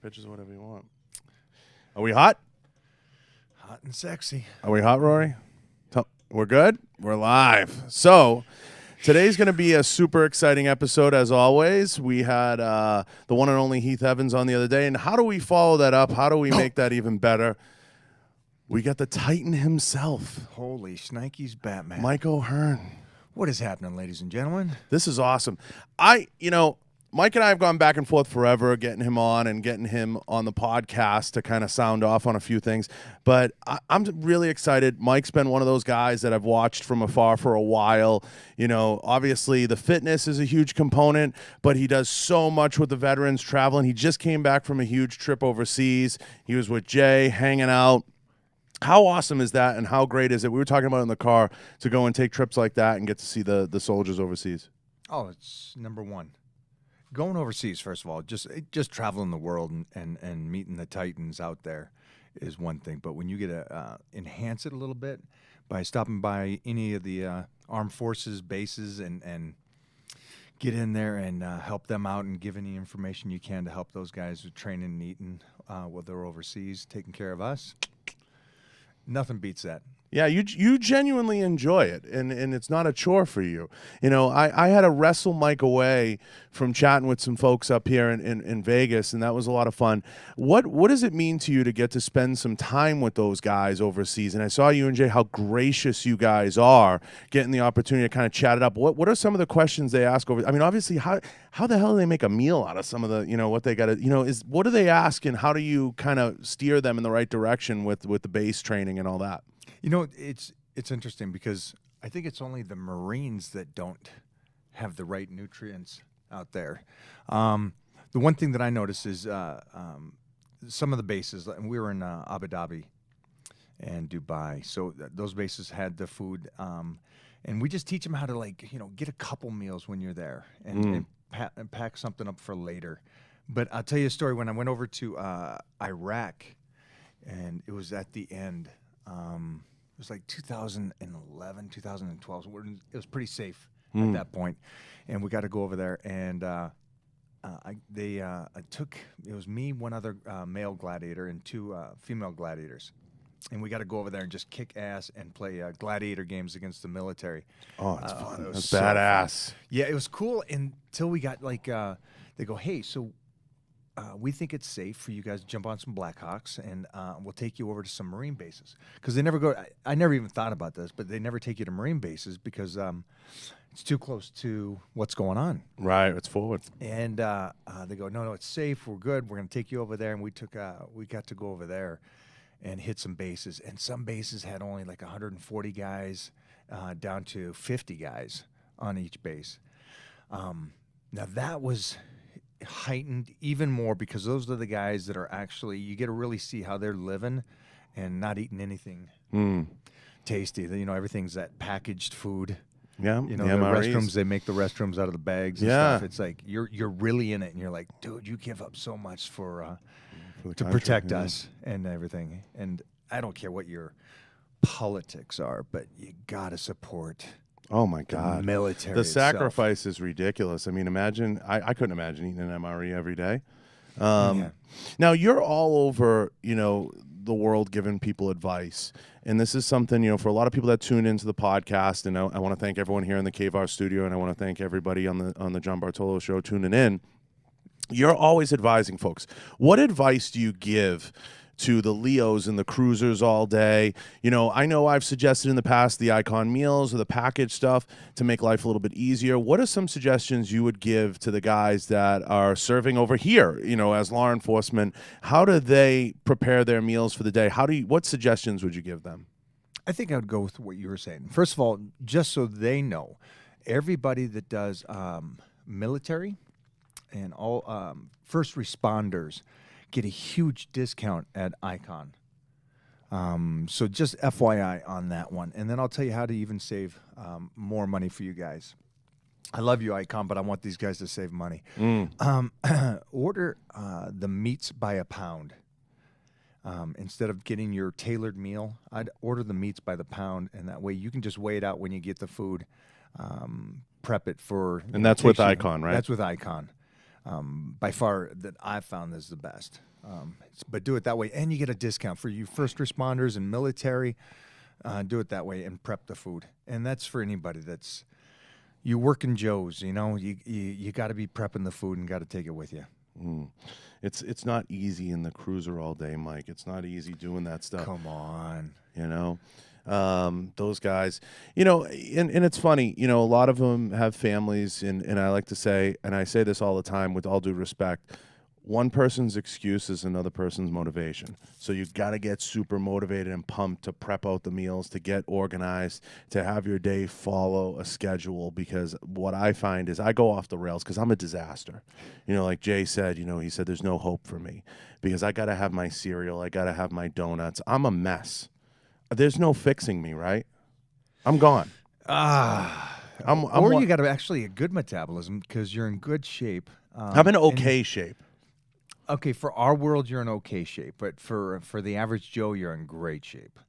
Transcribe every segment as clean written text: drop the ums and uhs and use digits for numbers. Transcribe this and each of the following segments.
pictures of whatever you want. Are we hot? Hot and sexy. Are we hot, Rory? We're good? We're live. So today's going to be a super exciting episode, as always. We had the one and only Heath Evans on the other day. And how do we follow that up? How do we make that even better? We got the Titan himself. Holy shnikes, Batman. Mike O'Hearn. What is happening, ladies and gentlemen? This is awesome. Mike and I have gone back and forth forever, getting him on and getting him on the podcast to kind of sound off on a few things. But I'm really excited. Mike's been one of those guys that I've watched from afar for a while. You know, obviously the fitness is a huge component, but he does so much with the veterans traveling. He just came back from a huge trip overseas. He was with Jay, hanging out. How awesome is that, and how great is it? We were talking about it in the car to go and take trips like that and get to see the soldiers overseas. Oh, it's number one. Going overseas, first of all, just traveling the world and meeting the Titans out there is one thing. But when you get to enhance it a little bit by stopping by any of the armed forces bases and get in there and help them out and give any information you can to help those guys who train and eating while they're overseas, taking care of us, nothing beats that. Yeah, you genuinely enjoy it, and it's not a chore for you. You know, I had to wrestle Mike away from chatting with some folks up here in Vegas, and that was a lot of fun. What does it mean to you to get to spend some time with those guys overseas? And I saw you and Jay, how gracious you guys are, getting the opportunity to kind of chat it up. What are some of the questions they ask over? I mean, obviously, how the hell do they make a meal out of some of the, what they got to, what do they ask, and how do you kind of steer them in the right direction with the base training and all that? You know, it's interesting because I think it's only the Marines that don't have the right nutrients out there. The one thing that I noticed is some of the bases, and we were in Abu Dhabi and Dubai, so those bases had the food, and we just teach them how to get a couple meals when you're there and pack something up for later. But I'll tell you a story. When I went over to Iraq, and it was at the end. It was like 2011, 2012. So it was pretty safe at that point, and we got to go over there. And it was me, one other male gladiator, and two female gladiators, and we got to go over there and just kick ass and play gladiator games against the military. Oh, it's fun. It's so badass. Fun. Yeah, it was cool until we got they go, hey, so. We think it's safe for you guys to jump on some Blackhawks, and we'll take you over to some Marine bases. Because they never go – I never even thought about this, but they never take you to Marine bases because it's too close to what's going on. Right, it's forward. And they go, no, it's safe. We're good. We're going to take you over there. And we got to go over there and hit some bases. And some bases had only like 140 guys down to 50 guys on each base. Now, that was – heightened even more because those are the guys that are actually you get to really see how they're living and not eating anything tasty. Everything's that packaged food. Yeah, the restrooms, they make the restrooms out of the bags and stuff. It's like you're really in it, and you're like, dude, you give up so much for to protect us and everything. And I don't care what your politics are, but you gotta support. Oh, my God. The military. The sacrifice is ridiculous. I mean, imagine, I couldn't imagine eating an MRE every day. Now, you're all over, the world giving people advice. And this is something, for a lot of people that tune into the podcast, and I want to thank everyone here in the KVAR studio, and I want to thank everybody on the John Bartolo show tuning in. You're always advising folks. What advice do you give to the Leos and the cruisers all day? I know I've suggested in the past the icon meals or the package stuff to make life a little bit easier. What are some suggestions you would give to the guys that are serving over here, as law enforcement? How do they prepare their meals for the day? What suggestions would you give them? I think I would go with what you were saying. First of all, just so they know, everybody that does military and all first responders get a huge discount at Icon. So just FYI on that one. And then I'll tell you how to even save more money for you guys. I love you, Icon, but I want these guys to save money. Order the meats by a pound. Instead of getting your tailored meal, I'd order the meats by the pound, and that way you can just weigh it out when you get the food, prep it for... And that's with Icon, right? That's with Icon. By far, that I've found is the best. But do it that way, and you get a discount for you first responders and military. Do it that way and prep the food, and that's for anybody that's you working Joes. You know, you got to be prepping the food and got to take it with you. It's not easy in the cruiser all day, Mike. It's not easy doing that stuff. Come on, you know. Those guys, you know, and it's funny, you know, a lot of them have families, and I like to say, and I say this all the time with all due respect, one person's excuse is another person's motivation. So you got to get super motivated and pumped to prep out the meals, to get organized, to have your day follow a schedule, because what I find is I go off the rails because I'm a disaster. You know, like Jay said, you know, he said there's no hope for me because I got to have my cereal, I got to have my donuts. I'm a mess. There's no fixing me, right? I'm gone. Or you got actually a good metabolism because you're in good shape. I'm in okay shape. Okay, for our world, you're in okay shape, but for the average Joe, you're in great shape.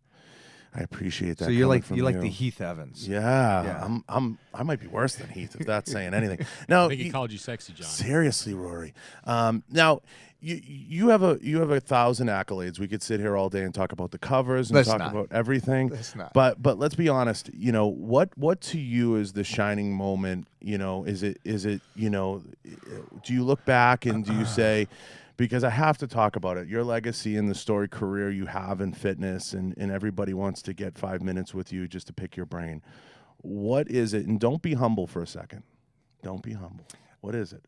I appreciate that. So you're like the Heath Evans. Yeah. I might be worse than Heath if that's saying anything. No, I think he called you sexy, John. Seriously, Rory. Now you have 1,000 accolades. We could sit here all day and talk about the covers and about everything. Let's not. But let's be honest. You know what to you is the shining moment? You know, is it you know? Do you look back and do you say? Because I have to talk about it. Your legacy and the storied career you have in fitness, and everybody wants to get 5 minutes with you just to pick your brain. What is it? And don't be humble for a second. Don't be humble. What is it?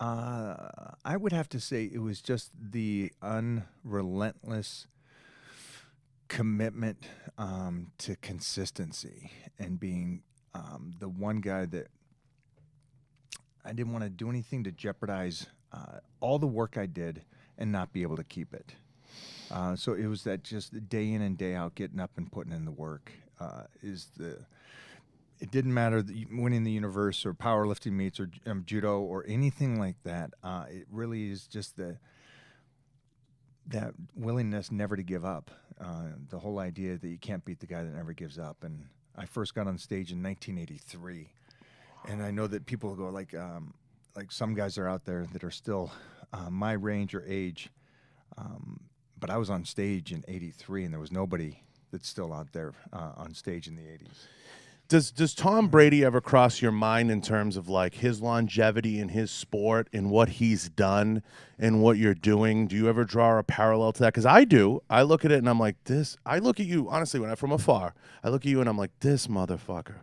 I would have to say it was just the unrelentless commitment to consistency and being the one guy that I didn't want to do anything to jeopardize all the work I did and not be able to keep it. So it was that just day in and day out, getting up and putting in the work. It didn't matter winning the universe or powerlifting meets or judo or anything like that. It really is just that willingness never to give up. The whole idea that you can't beat the guy that never gives up. And I first got on stage in 1983, and I know that people go like some guys are out there that are still my range or age, but I was on stage in '83, and there was nobody that's still out there on stage in the '80s. Does Tom Brady ever cross your mind in terms of like his longevity in his sport and what he's done and what you're doing? Do you ever draw a parallel to that? Because I do. I look at it and I'm like, this. I look at you honestly when I'm from afar. I look at you and I'm like, this motherfucker.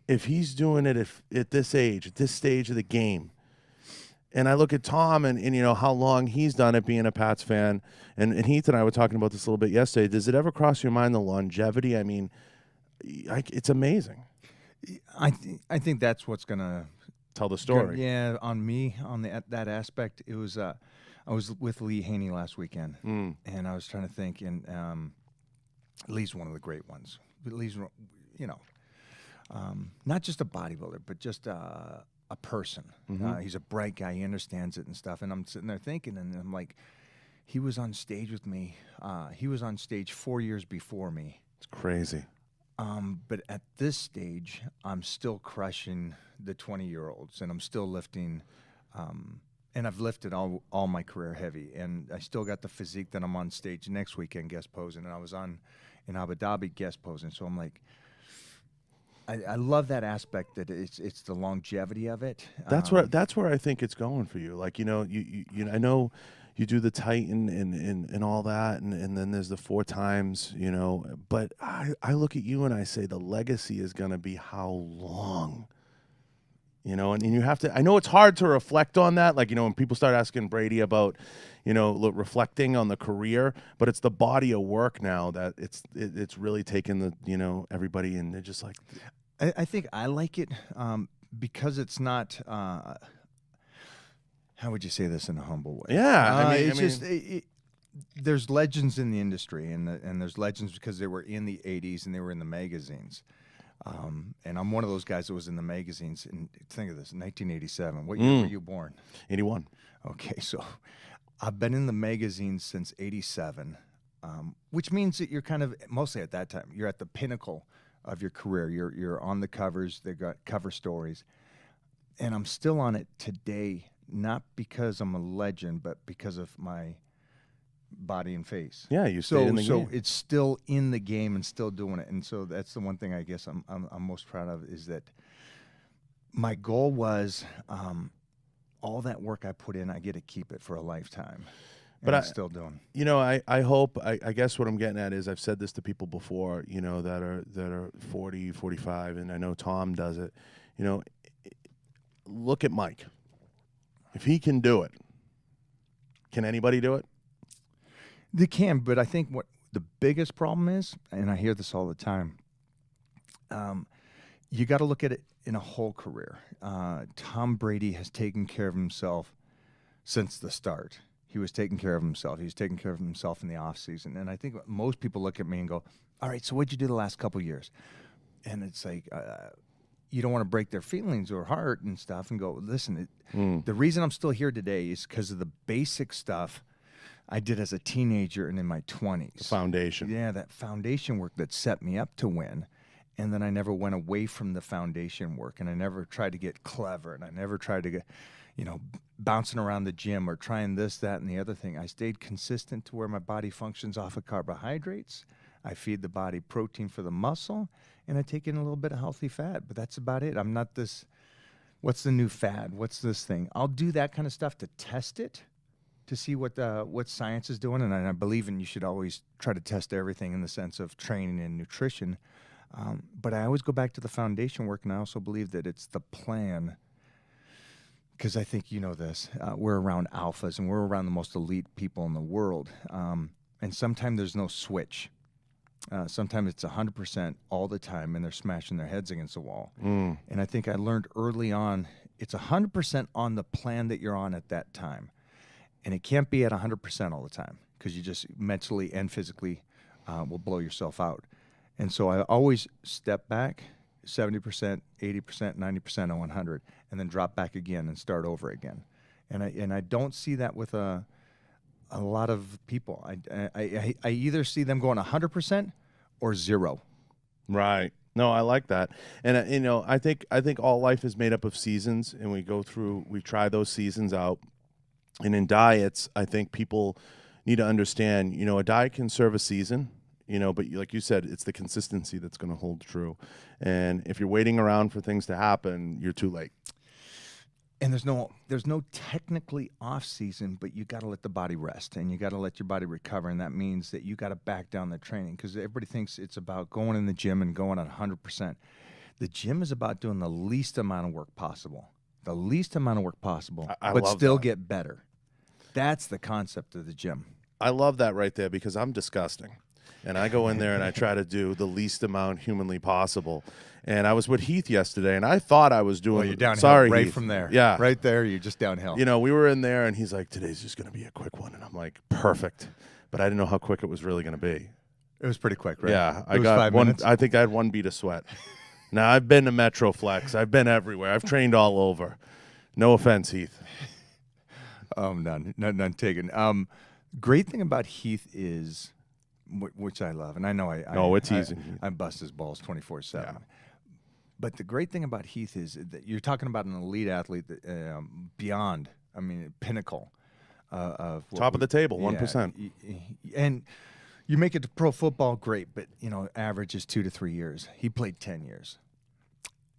If he's doing it at this age, at this stage of the game, and I look at Tom and you know how long he's done it being a Pats fan, and Heath and I were talking about this a little bit yesterday. Does it ever cross your mind the longevity? I mean, it's amazing. I think that's what's gonna tell the story. Yeah, on me on that aspect, it was I was with Lee Haney last weekend, and I was trying to think, and Lee's one of the great ones. Lee's, you know. Not just a bodybuilder, but just a person. He's a bright guy. He understands it and stuff. And I'm sitting there thinking, and I'm like, he was on stage with me. He was on stage 4 years before me. It's crazy. But at this stage, I'm still crushing the 20-year-olds, and I'm still lifting. And I've lifted all my career heavy, and I still got the physique that I'm on stage next weekend guest posing, and I was in Abu Dhabi guest posing. So I'm like, I love that aspect that it's the longevity of it. That's where I think it's going for you. Like, you know, you I know you do the Titan and all that, and then there's the 4 times, you know. But I look at you and I say the legacy is going to be how long, you know. And you have to. I know it's hard to reflect on that. Like, you know, when people start asking Brady about, you know, reflecting on the career, but it's the body of work now that it's really taken the, you know, everybody, and they're just like. I think I like it because it's not. How would you say this in a humble way? Yeah, there's legends in the industry, and there's legends because they were in the '80s and they were in the magazines. And I'm one of those guys that was in the magazines. And think of this: 1987. What year were you born? 81. Okay, so I've been in the magazines since '87, which means that you're kind of mostly at that time you're at the pinnacle of your career. You're on the covers. They've got cover stories, and I'm still on it today, not because I'm a legend, but because of my body and face. Yeah, you stayed in the game. So it's still in the game and still doing it. And so that's the one thing I guess I'm most proud of, is that my goal was all that work I put in, I get to keep it for a lifetime. But I'm still doing. You know, I hope, I guess what I'm getting at is, I've said this to people before, you know, that are 40, 45, and I know Tom does it. You know, look at Mike. If he can do it, can anybody do it? They can, but I think what the biggest problem is, and I hear this all the time, you got to look at it in a whole career. Tom Brady has taken care of himself since the start. He was taking care of himself. He was taking care of himself in the off season. And I think most people look at me and go, all right, so what'd you do the last couple of years? And it's like, you don't want to break their feelings or heart and stuff and go, listen, the reason I'm still here today is because of the basic stuff I did as a teenager and in my 20s. The foundation. Yeah, that foundation work that set me up to win. And then I never went away from the foundation work, and I never tried to get clever, and I never tried to get, you know, bouncing around the gym or trying this, that, and the other thing. I stayed consistent to where my body functions off of carbohydrates. I feed the body protein for the muscle, and I take in a little bit of healthy fat, but that's about it. I'm not this, what's the new fad? What's this thing? I'll do that kind of stuff to test it, to see what science is doing, and I believe in you should always try to test everything in the sense of training and nutrition. But I always go back to the foundation work, and I also believe that it's the plan, because I think you know this. We're around alphas, and we're around the most elite people in the world, and sometimes there's no switch. Sometimes it's 100% all the time, and they're smashing their heads against the wall. And I think I learned early on, it's 100% on the plan that you're on at that time. And it can't be at 100% all the time, because you just mentally and physically will blow yourself out. And so I always step back 70%, 80%, 90% on 100, and then drop back again and start over again. And I don't see that with a lot of people. I either see them going 100% or 0. Right. No, I like that. And you know, I think all life is made up of seasons, and we try those seasons out. And in diets, I think people need to understand, you know, a diet can serve a season, you know, but like you said, it's the consistency that's going to hold true. And if you're waiting around for things to happen, you're too late. And there's no technically off season, but you got to let the body rest, and you got to let your body recover. And that means that you got to back down the training, because everybody thinks it's about going in the gym and going at 100%. The gym is about doing the least amount of work possible. The least amount of work possible, but still get better. That's the concept of the gym. I love that right there, because I'm disgusting. And I go in there and I try to do the least amount humanly possible. And I was with Heath yesterday, and I thought I was doing. Well, you're downhill. Sorry, right Heath. From there. Yeah, right there. You're just downhill. You know, we were in there, and he's like, "Today's just going to be a quick one," and I'm like, "Perfect," but I didn't know how quick it was really going to be. It was pretty quick, right? Yeah, I got 5 minutes. I think I had 1 bead of sweat. Now I've been to Metroflex. I've been everywhere. I've trained all over. No offense, Heath. None taken. Great thing about Heath is, which I love, and I know it's easy. I bust his balls 24/7. Yeah. But the great thing about Heath is that you're talking about an elite athlete that, beyond, I mean, pinnacle of top of the table, 1%. And you make it to pro football, great, but you know, average is 2 to 3 years. He played 10 years.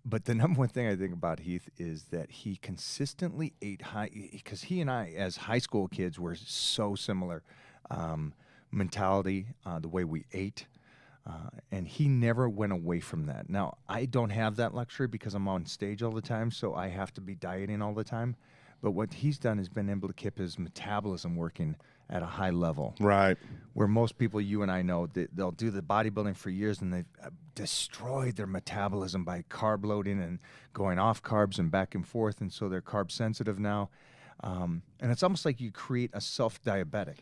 But the number one thing I think about Heath is that he consistently ate high, because he and I, as high school kids, were so similar. Mentality, the way we ate, and he never went away from that. Now, I don't have that luxury because I'm on stage all the time, so I have to be dieting all the time. But what he's done is been able to keep his metabolism working at a high level. Right. Where most people, you and I know, they'll do the bodybuilding for years, and they've destroyed their metabolism by carb loading and going off carbs and back and forth, and so they're carb sensitive now. And it's almost like you create a self-diabetic.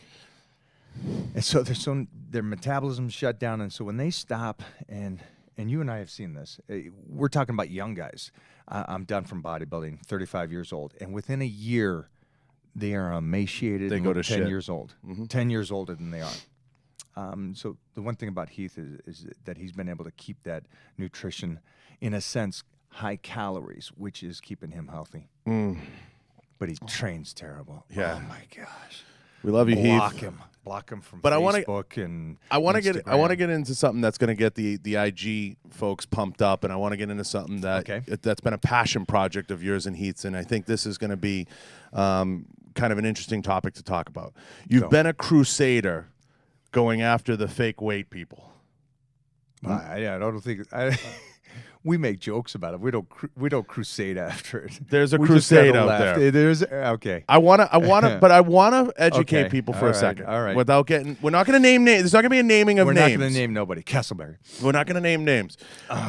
And so their metabolism's shut down, and so when they stop, and you and I have seen this, we're talking about young guys. I'm done from bodybuilding, 35 years old, and within a year, they are emaciated. They go to 10 shit. years old, 10 years older than they are. So the one thing about Heath is that he's been able to keep that nutrition, in a sense, high calories, which is keeping him healthy. but he trains terrible. Yeah. Oh my gosh. We love you, Heath. Block him from but Facebook and I want to Instagram. get I want to get into something that's going to get the IG folks pumped up, and I want to get into something that's been a passion project of yours and Heath's, and I think this is going to be kind of an interesting topic to talk about. You've been a crusader going after the fake weight people. I don't think we make jokes about it. We don't crusade after it. There's a crusade out there. There's okay. I wanna, but I wanna educate people for a second. All right. Without getting, we're not gonna name names. There's not gonna be a naming of names. We're not gonna name nobody. Castleberry. We're not gonna name names.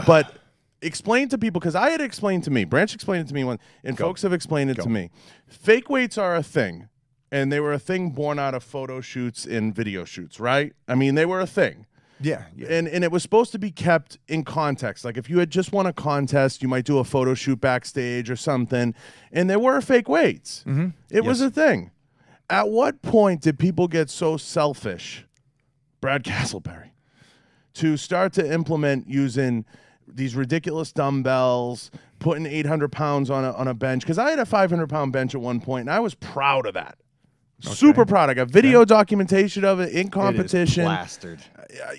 But explain to people, because I had explained to me. Branch explained it to me once, and folks have explained it to me. Fake weights are a thing, and they were a thing born out of photo shoots and video shoots, right? I mean, they were a thing. Yeah. And it was supposed to be kept in context. Like if you had just won a contest, you might do a photo shoot backstage or something, and there were fake weights. Mm-hmm. It was a thing. At what point did people get so selfish, Brad Castleberry, to start to implement using these ridiculous dumbbells, putting 800 pounds on a bench? Because I had a 500-pound bench at one point, and I was proud of that. Okay. Super proud. I got video documentation of it in competition. It is plastered.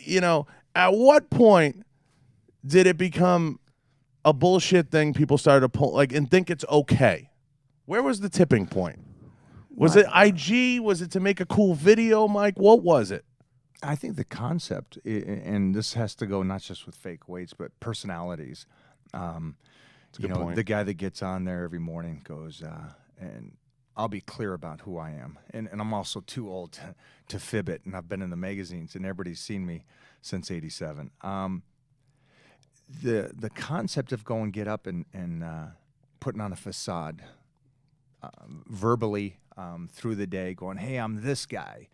You know, at what point did it become a bullshit thing people started to pull and think it's okay? Where was the tipping point? Was it IG? Was it to make a cool video, Mike? What was it? I think the concept, and this has to go not just with fake weights, but personalities. You know, the guy that gets on there every morning goes, and I'll be clear about who I am. And I'm also too old to fib it, and I've been in the magazines, and everybody's seen me since '87. The concept of going get up and putting on a facade verbally through the day, going, hey, I'm this guy,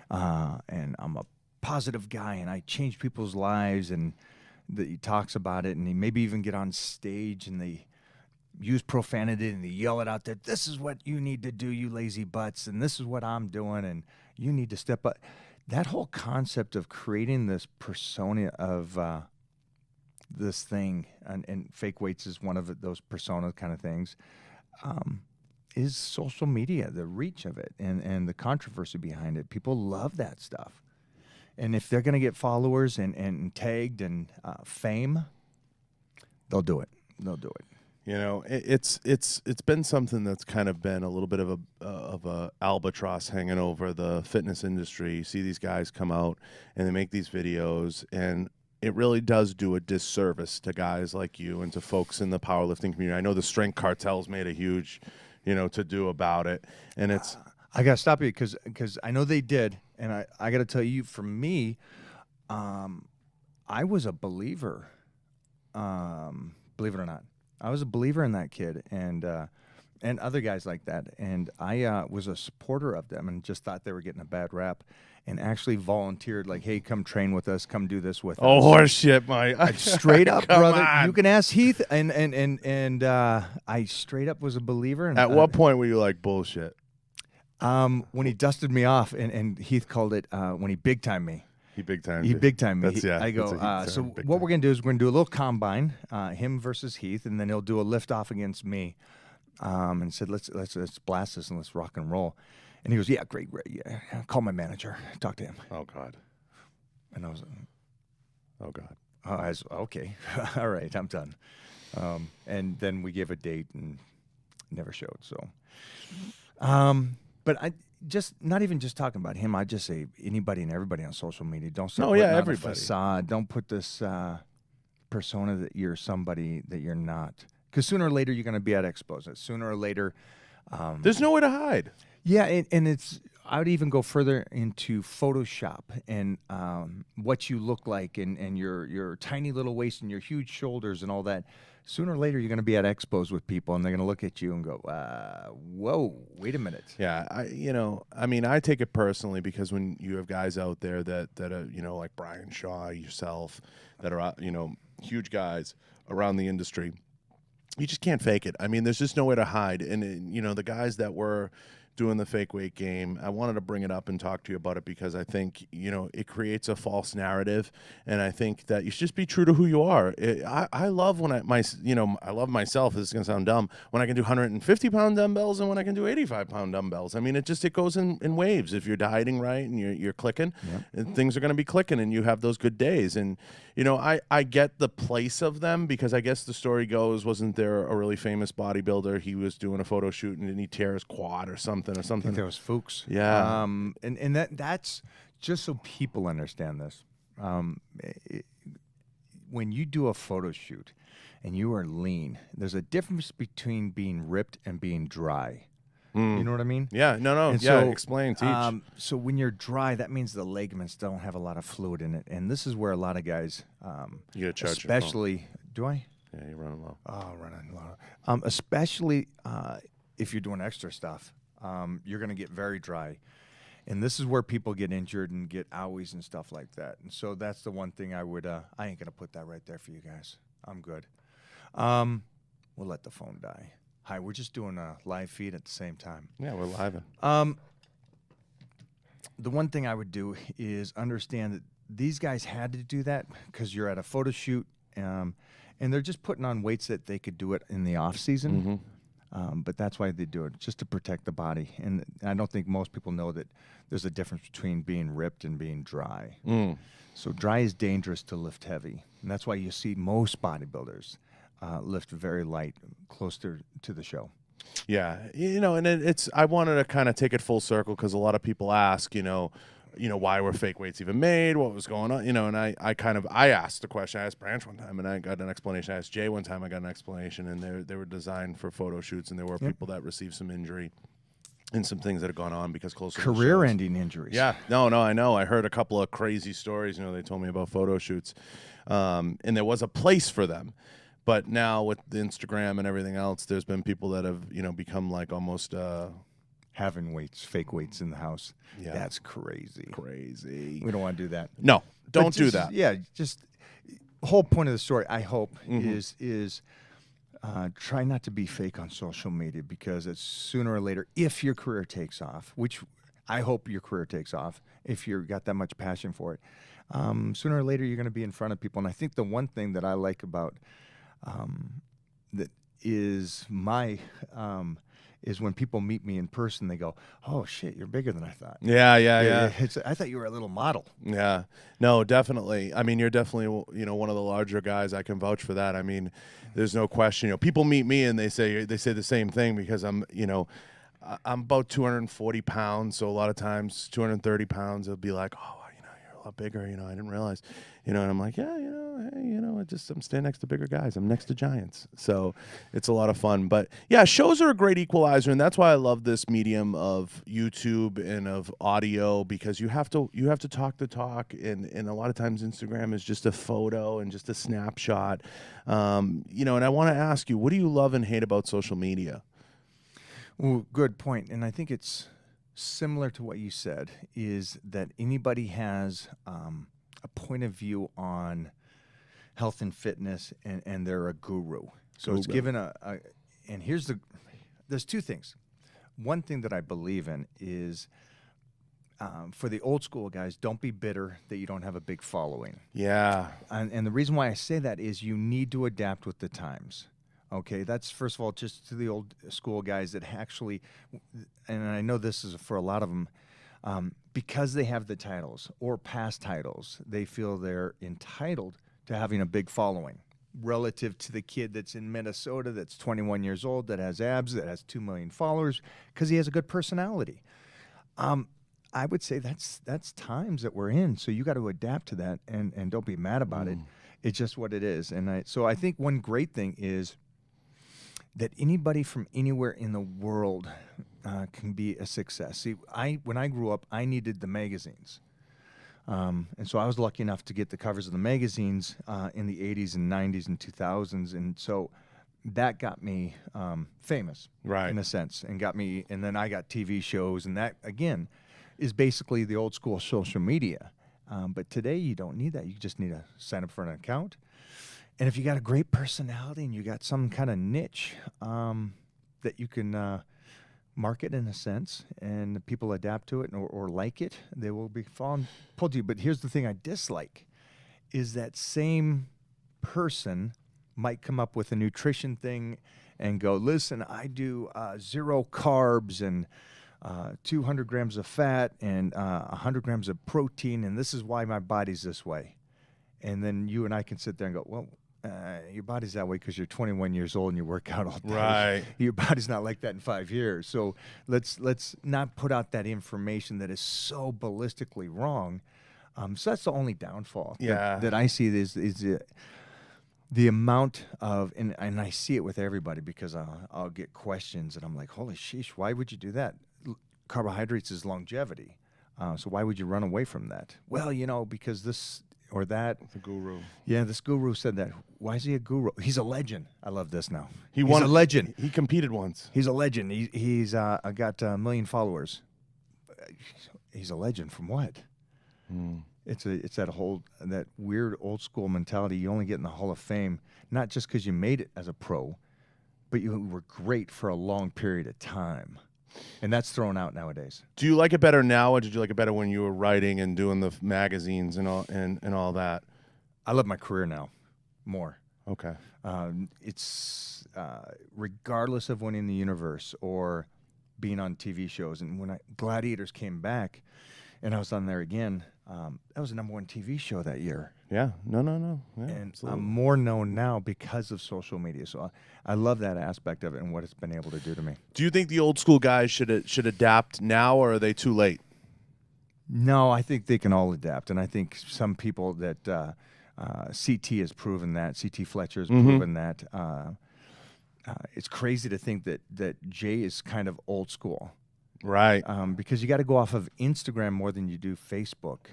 and I'm a positive guy, and I change people's lives, and he talks about it, and he maybe even get on stage, and they use profanity and they yell it out there. This is what you need to do, you lazy butts, and this is what I'm doing, and you need to step up. That whole concept of creating this persona of this thing, and fake weights is one of those persona kind of things, is social media, the reach of it, and the controversy behind it. People love that stuff. And if they're going to get followers and tagged and fame, they'll do it. They'll do it. You know, it's been something that's kind of been a little bit of a albatross hanging over the fitness industry. You see these guys come out and they make these videos, and it really does do a disservice to guys like you and to folks in the powerlifting community. I know the strength cartels made a huge, to do about it, and it's. I gotta stop you because I know they did, and I gotta tell you, for me, I was a believer. Believe it or not. I was a believer in that kid and other guys like that. And I was a supporter of them and just thought they were getting a bad rap, and actually volunteered, like, hey, come train with us, come do this with us. Oh, horse shit, Mike. Straight up, brother. On. You can ask Heath. And I straight up was a believer. And, at what point were you like, bullshit? When he dusted me off, and Heath called it when he big-timed me. He big-timed me. That's, I go, so what we're going to do is we're going to do a little combine, him versus Heath, and then he'll do a lift-off against me, and said, let's blast this and let's rock and roll. And he goes, yeah, great, yeah. Call my manager. Talk to him. Oh, God. And I was oh, God. I was, okay. All right, I'm done. And then we gave a date and never showed, so. But I just not even just talking about him. I just say anybody and everybody on social media. Don't start putting on a facade. Don't put this persona that you're somebody that you're not. Because sooner or later you're going to be at expos. Sooner or later, there's nowhere to hide. Yeah, and it's. I would even go further into Photoshop and what you look like and your tiny little waist and your huge shoulders and all that. Sooner or later, you're going to be at expos with people, and they're going to look at you and go, whoa, wait a minute. Yeah, I take it personally because when you have guys out there that are, like Brian Shaw, yourself, that are, huge guys around the industry, you just can't fake it. I mean, there's just nowhere to hide. And, the guys that were doing the fake weight game. I wanted to bring it up and talk to you about it because I think, you know, it creates a false narrative, and I think that you should just be true to who you are. I love when I love myself. This is going to sound dumb. When I can do 150-pound dumbbells and when I can do 85-pound dumbbells. I mean, it goes in waves. If you're dieting right and you're clicking, and things are going to be clicking, and you have those good days. And, you know, I get the place of them because I guess the story goes, wasn't there a really famous bodybuilder? He was doing a photo shoot and he tear his quad or something. I think that was Fuchs. Yeah. And that's just so people understand this. When you do a photo shoot and you are lean, there's a difference between being ripped and being dry. You know what I mean? Yeah. No. And yeah. so, Explain. Teach. So when you're dry, that means the ligaments don't have a lot of fluid in it, and this is where a lot of guys, You gotta charge especially, do I? Yeah, you're running low. Oh, running low. Especially if you're doing extra stuff, you're going to get very dry. And this is where people get injured and get owies and stuff like that. And so that's the one thing I would, I ain't going to put that right there for you guys. I'm good. We'll let the phone die. Hi, we're just doing a live feed at the same time. Yeah, we're live. The one thing I would do is understand that these guys had to do that because you're at a photo shoot, and they're just putting on weights that they could do it in the off season. But that's why they do it, just to protect the body. And I don't think most people know that there's a difference between being ripped and being dry. So dry is dangerous to lift heavy, and that's why you see most bodybuilders lift very light, closer to the show. Yeah, you know, and it's. I wanted to kind of take it full circle because a lot of people ask, you know, why were fake weights even made? What was going on? You know, and I asked the question. I asked Branch one time, and I got an explanation. I asked Jay one time, I got an explanation, and they were designed for photo shoots, and there were people that received some injury and some things that have gone on because closer to career-ending injuries. Yeah, no, I know. I heard a couple of crazy stories. You know, they told me about photo shoots, and there was a place for them. But now with the Instagram and everything else, there's been people that have, you know, become like almost having weights, fake weights in the house. Yeah, that's crazy. Crazy. We don't want to do that. No, don't do that. Yeah, just the whole point of the story, I hope, is try not to be fake on social media because it's sooner or later, if your career takes off, which I hope your career takes off, if you've got that much passion for it, sooner or later you're going to be in front of people. And I think the one thing that I like about that is is when people meet me in person, they go, "Oh shit, you're bigger than I thought." Yeah. I thought you were a little model. Yeah, no, definitely. I mean, you're definitely, you know, one of the larger guys. I can vouch for that. I mean, there's no question. You know, people meet me and they say the same thing because I'm, you know, I'm about 240 pounds. So a lot of times 230 pounds, they'll be like, "Oh, you know, you're a lot bigger. You know, I didn't realize." You know, and I'm like, yeah, you know, hey, you know, I'm standing next to bigger guys. I'm next to giants. So it's a lot of fun. But yeah, shows are a great equalizer. And that's why I love this medium of YouTube and of audio, because you have to talk the talk. And a lot of times Instagram is just a photo and just a snapshot. You know, and I want to ask you, what do you love and hate about social media? Well, good point. And I think it's similar to what you said, is that anybody has a point of view on health and fitness, and they're a guru. So it's given and there's two things. One thing that I believe in is for the old school guys, don't be bitter that you don't have a big following. Yeah. And the reason why I say that is you need to adapt with the times. Okay, that's first of all just to the old school guys that actually, and I know this is for a lot of them, because they have the titles or past titles, they feel they're entitled to having a big following relative to the kid that's in Minnesota that's 21 years old, that has abs, that has 2 million followers, because he has a good personality. I would say that's times that we're in, so you got to adapt to that and don't be mad about it. It's just what it is. And so I think one great thing is that anybody from anywhere in the world can be a success. See, when I grew up, I needed the magazines. And so I was lucky enough to get the covers of the magazines in the 80s and 90s and 2000s. And so that got me famous, right, in a sense, and then I got TV shows. And that, again, is basically the old school social media. But today you don't need that. You just need to sign up for an account. And if you got a great personality and you got some kind of niche that you can market in a sense, and the people adapt to it or like it, they will be pulled to you. But here's the thing I dislike is that same person might come up with a nutrition thing and go, listen, I do 0 carbs and 200 grams of fat and 100 grams of protein, and this is why my body's this way. And then you and I can sit there and go, well, your body's that way because you're 21 years old and you work out all day. Right. Your body's not like that in 5 years. So let's not put out that information that is so ballistically wrong. So that's the only downfall that I see is the amount of, and I see it with everybody because I'll get questions and I'm like, holy sheesh, why would you do that? Carbohydrates is longevity. So why would you run away from that? Well, because this or that. The guru. Yeah, this guru said that. Why is he a guru? He's a legend. I love this now. He's a legend. He competed once. He's a legend. He's got 1 million followers. He's a legend from what? It's that weird old school mentality you only get in the Hall of Fame, not just because you made it as a pro, but you were great for a long period of time. And that's thrown out nowadays. Do you like it better now, or did you like it better when you were writing and doing the magazines and all that? I love my career now more. Okay. It's regardless of winning the universe or being on TV shows. And when Gladiators came back and I was on there again, that was the #1 TV show that year. Yeah. No. Yeah, and absolutely. I'm more known now because of social media. So I love that aspect of it and what it's been able to do to me. Do you think the old school guys should adapt now, or are they too late? No, I think they can all adapt. And I think some people that CT has proven that. CT Fletcher has proven that. It's crazy to think that Jay is kind of old school. Right. Because you got to go off of Instagram more than you do Facebook.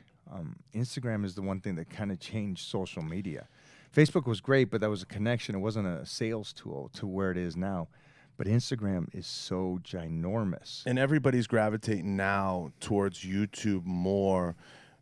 Instagram is the one thing that kind of changed social media. Facebook was great, but that was a connection. It wasn't a sales tool to where it is now. But Instagram is so ginormous. And everybody's gravitating now towards YouTube more.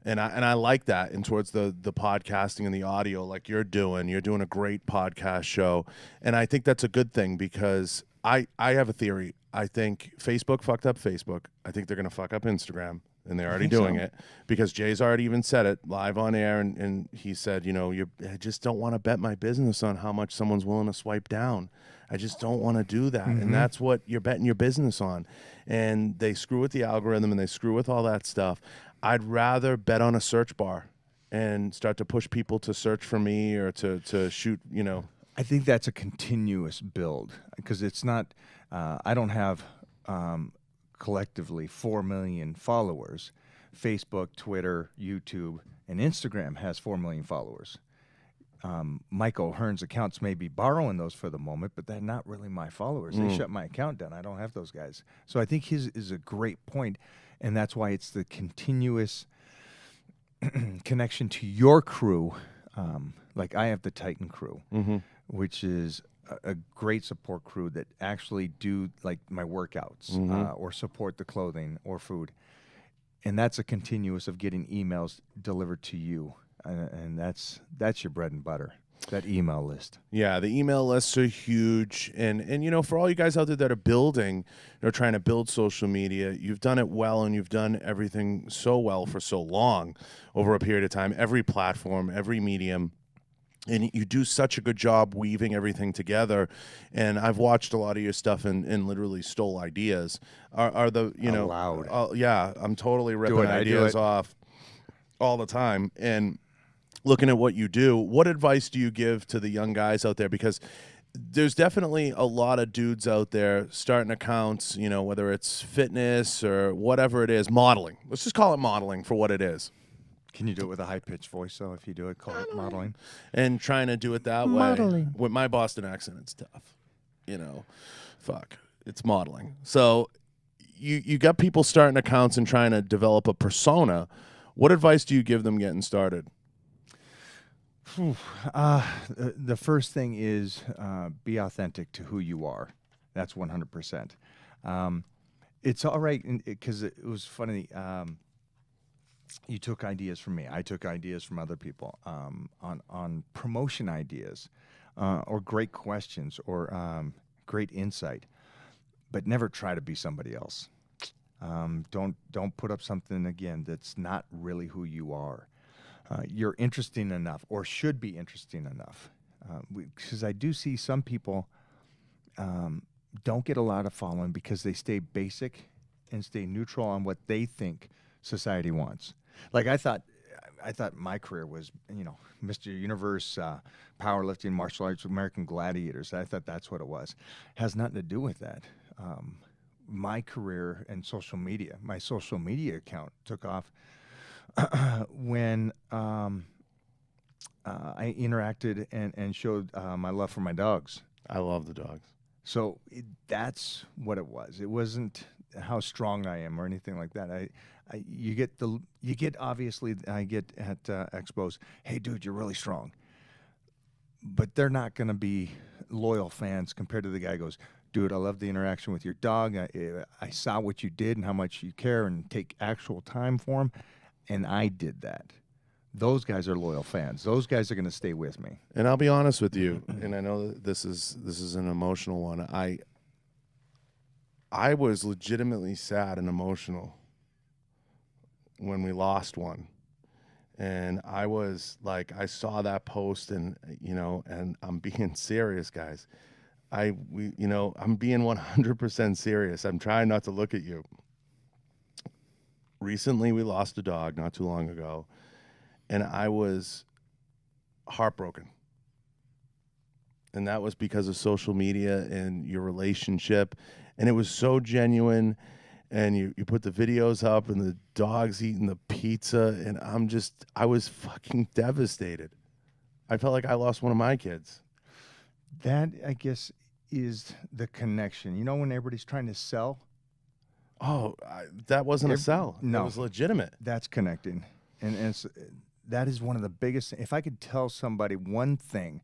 And I like that, and towards the podcasting and the audio like you're doing. You're doing a great podcast show. And I think that's a good thing because I have a theory. I think Facebook fucked up Facebook. I think they're going to fuck up Instagram, and they're already doing it because Jay's already even said it live on air, and he said, I just don't want to bet my business on how much someone's willing to swipe down. I just don't want to do that, and that's what you're betting your business on. And they screw with the algorithm, and they screw with all that stuff. I'd rather bet on a search bar and start to push people to search for me or to shoot, I think that's a continuous build because it's not I don't have collectively 4 million followers. Facebook, Twitter, YouTube, and Instagram has 4 million followers. Mike O'Hearn's accounts may be borrowing those for the moment, but they're not really my followers. They shut my account down. I don't have those guys. So I think his is a great point, and that's why it's the continuous connection to your crew. Like I have the Titan crew, which is a great support crew that actually do like my workouts or support the clothing or food. And that's a continuous of getting emails delivered to you. And that's your bread and butter, that email list. Yeah, the email lists are huge. And for all you guys out there that are building, trying to build social media, you've done it well, and you've done everything so well for so long over a period of time, every platform, every medium. And you do such a good job weaving everything together. And I've watched a lot of your stuff and literally stole ideas. Are the, Loud. Yeah, I'm totally ripping ideas off all the time. And looking at what you do, what advice do you give to the young guys out there? Because there's definitely a lot of dudes out there starting accounts, whether it's fitness or whatever it is, modeling. Let's just call it modeling for what it is. Can you do it with a high-pitched voice, though, if you do it, call it modeling? And trying to do it that way. With my Boston accent, it's tough. Fuck. It's modeling. So you got people starting accounts and trying to develop a persona. What advice do you give them getting started? The first thing is be authentic to who you are. That's 100%. It's all right because it was funny. You took ideas from me. I took ideas from other people on promotion ideas or great questions or great insight. but never try to be somebody else. Don't put up something again that's not really who you are. You're interesting enough, or should be interesting enough, because I do see some people don't get a lot of following because they stay basic and stay neutral on what they think society wants. Like I thought my career was, Mr. Universe, powerlifting, martial arts, American Gladiators. I thought that's what it was. Has nothing to do with that. My career and my social media account took off when I interacted and showed my love for my dogs. I love the dogs. So that's what it was. It wasn't how strong I am or anything like that. I get obviously I get at expos, hey dude, you're really strong. But they're not going to be loyal fans compared to the guy who goes, dude, I love the interaction with your dog. I saw what you did and how much you care and take actual time for him, and I did that. Those guys are loyal fans. Those guys are going to stay with me. And I'll be honest with you, and I know that this is an emotional one. I was legitimately sad and emotional when we lost one. And I was like, I saw that post and I'm being serious, guys. I'm being 100% serious. I'm trying not to look at you. Recently, we lost a dog not too long ago, and I was heartbroken. And that was because of social media and your relationship. And it was so genuine. And you put the videos up and the dog's eating the pizza. And I was fucking devastated. I felt like I lost one of my kids. That, I guess, is the connection. You know when everybody's trying to sell? Oh, that wasn't a sell. No. It was legitimate. That's connecting. And that is one of the biggest. If I could tell somebody one thing,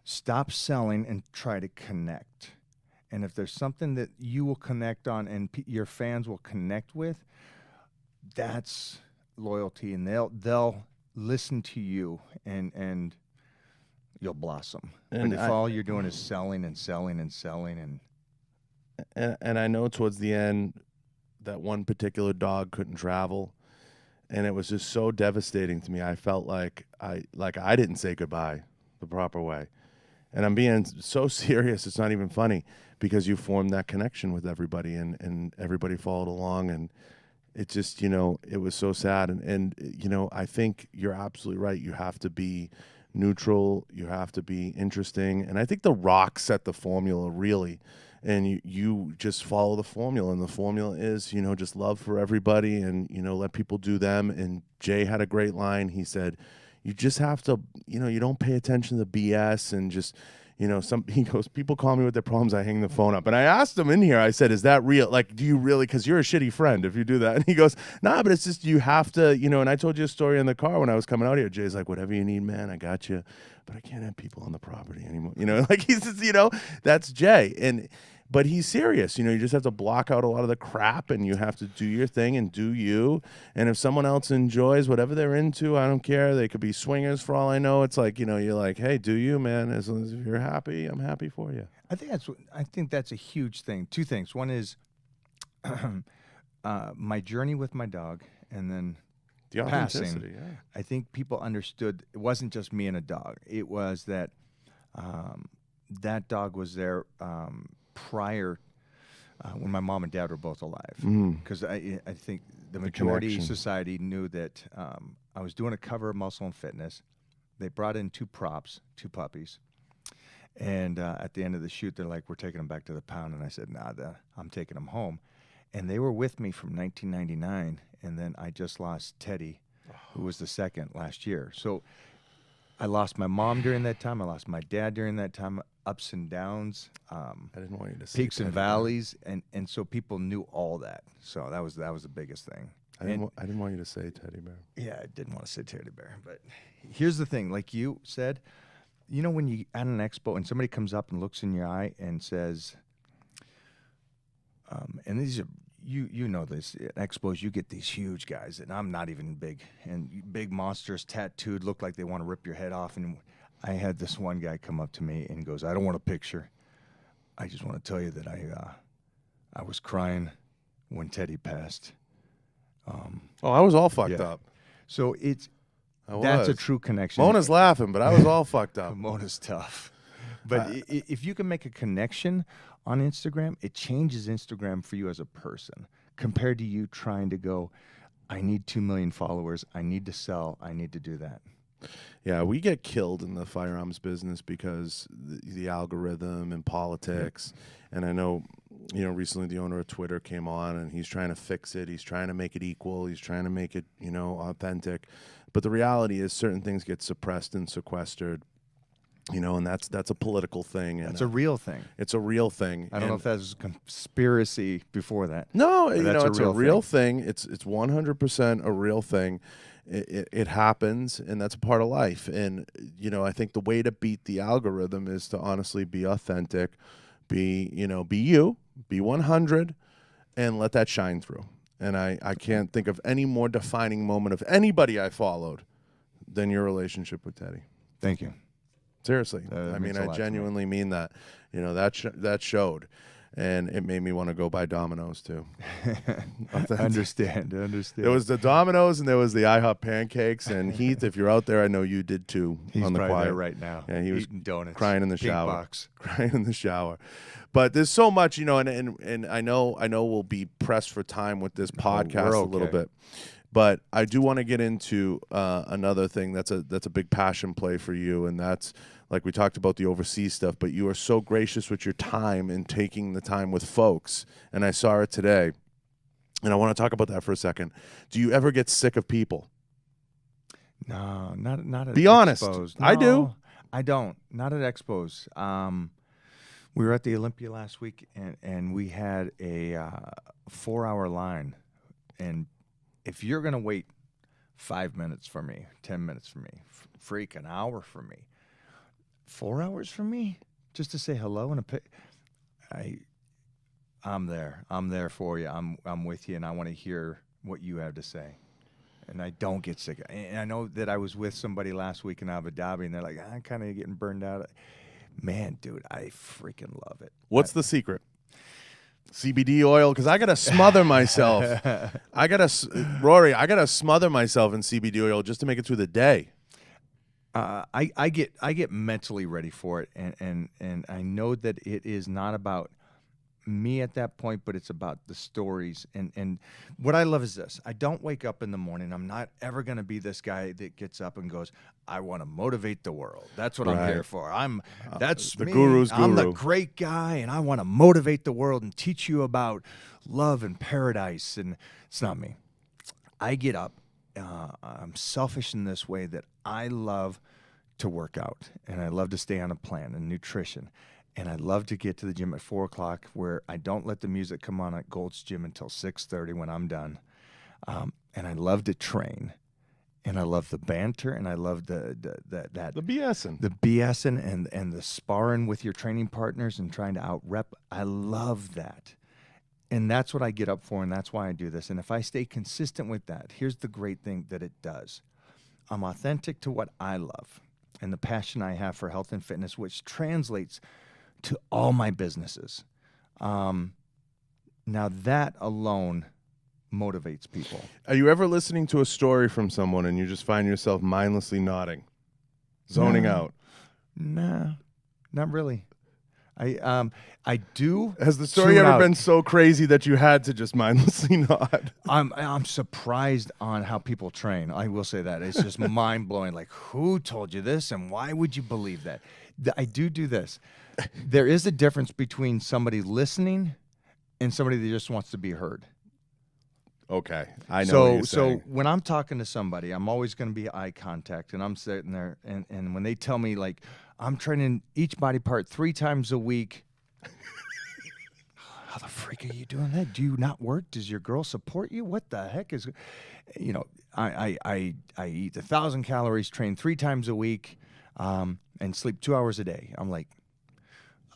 stop selling and try to connect. And if there's something that you will connect on and your fans will connect with, that's loyalty. And they'll listen to you and you'll blossom. And if all you're doing is selling and selling and selling and I know towards the end that one particular dog couldn't travel, and it was just so devastating to me. I felt like I didn't say goodbye the proper way. And I'm being so serious, it's not even funny, because you formed that connection with everybody and everybody followed along, and it just, it was so sad. And I think you're absolutely right. You have to be neutral. You have to be interesting. And I think The Rock set the formula, really. And you just follow the formula. And the formula is, just love for everybody and, let people do them. And Jay had a great line. He said, you just have to, you don't pay attention to the BS and just, he goes, people call me with their problems, I hang the phone up. And I asked him in here, I said, is that real? Like, do you really, because you're a shitty friend if you do that. And he goes, nah, but it's just, you have to, and I told you a story in the car when I was coming out here. Jay's like, whatever you need, man, I got you. But I can't have people on the property anymore. Like he's just, that's Jay. But he's serious. You just have to block out a lot of the crap and you have to do your thing and do you. And if someone else enjoys whatever they're into, I don't care. They could be swingers for all I know. It's like, you're like, hey, do you, man? As long as you're happy, I'm happy for you. I think that's a huge thing. Two things. One is my journey with my dog, and then the authenticity. passing. Yeah. I think people understood it wasn't just me and a dog. It was that that dog was there prior when my mom and dad were both alive, because I think the majority of society knew that I was doing a cover of Muscle and Fitness. They brought in two puppies, and at the end of the shoot, they're like, we're taking them back to the pound, and I said, nah, I'm taking them home. And they were with me from 1999, and then I just lost Teddy, who was the second last year. So I lost my mom during that time. I lost my dad during that time. Ups and downs. I didn't want you to say peaks and valleys, and so people knew all that. So that was the biggest thing. I didn't want you to say teddy bear. Yeah, I didn't want to say teddy bear. But here's the thing, like you said, when you at an expo and somebody comes up and looks in your eye and says, and these are this at expos, you get these huge guys, and I'm not even big, and big monsters tattooed, look like they want to rip your head off. And I had this one guy come up to me and goes, I don't want a picture. I just want to tell you that I was crying when Teddy passed. Oh, I was all fucked Yeah. up. So I that's a was. true connection. Mona's laughing, but I was all fucked up. Mona's tough. But if you can make a connection on Instagram, it changes Instagram for you as a person compared to you trying to go, I need 2 million followers. I need to sell. I need to do that. Yeah, we get killed in the firearms business because the algorithm and politics. And I know, recently the owner of Twitter came on and he's trying to fix it. He's trying to make it equal. He's trying to make it, authentic. But the reality is certain things get suppressed and sequestered, and that's a political thing. And That's a real thing. it's a real thing. I don't know if that was a conspiracy before that. No, But it's a real thing. It's 100% a real thing. It happens, and that's a part of life. And I think the way to beat the algorithm is to honestly be authentic, be you, be 100, and let that shine through. And I can't think of any more defining moment of anybody I followed than your relationship with Teddy. Thank you. Seriously, That I means mean, a I lot to me. genuinely mean that. That showed. And it made me want to go buy Domino's too. Understand. There was the Domino's and there was the IHOP pancakes. And Heath, if you're out there, I know you did too. He's on the probably quiet there right now. Yeah, he was eating donuts, crying in the pink shower. box. Crying in the shower. But there's so much, and I know we'll be pressed for time with this podcast we're a little okay. bit. But I do want to get into another thing that's a big passion play for you, and that's like we talked about the overseas stuff. But you are so gracious with your time and taking the time with folks, and I saw it today, and I want to talk about that for a second. Do you ever get sick of people? No, not at Be honest. expos. I do. No, I don't. Not at expos. We were at the Olympia last week, and we had a 4-hour line. And if you're going to wait 5 minutes for me, 10 minutes for me, freak an hour for me, 4 hours for me, just to say hello and I'm there. I'm there for you. I'm with you, and I want to hear what you have to say. And I don't get sick. And I know that I was with somebody last week in Abu Dhabi, and they're like, I'm kind of getting burned out. Man, dude, I freaking love it. What's the secret? CBD oil? Because I gotta smother myself. Rory, I gotta smother myself in CBD oil just to make it through the day. I get mentally ready for it, and I know that it is not about me at that point, but it's about the stories. And what I love is this. I don't wake up in the morning. I'm not ever going to be this guy that gets up and goes, I want to motivate the world. That's what I'm Right. here for. That's the me. guru's I'm the guru. great guy, and I want to motivate the world and teach you about love and paradise. And it's not me. I get up. I'm selfish in this way that I love to work out, and I love to stay on a plan and nutrition. And I love to get to the gym at 4 o'clock, where I don't let the music come on at Gold's Gym until 6:30 when I'm done. And I love to train, and I love the banter, and I love the BSing. the BSing and the sparring with your training partners and trying to out-rep. I love that. And that's what I get up for, and that's why I do this. And if I stay consistent with that, here's the great thing that it does. I'm authentic to what I love and the passion I have for health and fitness, which translates to all my businesses. Now that alone motivates people. Are you ever listening to a story from someone and you just find yourself mindlessly nodding, zoning out? Nah, not really. I do. Has the story tune ever out. been so crazy that you had to just mindlessly nod? I'm surprised on how people train. I will say that. It's just mind blowing. Like, who told you this, and why would you believe that? I do this. There is a difference between somebody listening and somebody that just wants to be heard. Okay, I know what you're saying. So when I'm talking to somebody, I'm always going to be eye contact, and I'm sitting there, and when they tell me, like, I'm training each body part 3 times a week, how the freak are you doing that? Do you not work? Does your girl support you? What the heck is, I eat 1,000 calories, train 3 times a week, and sleep 2 hours a day. I'm like,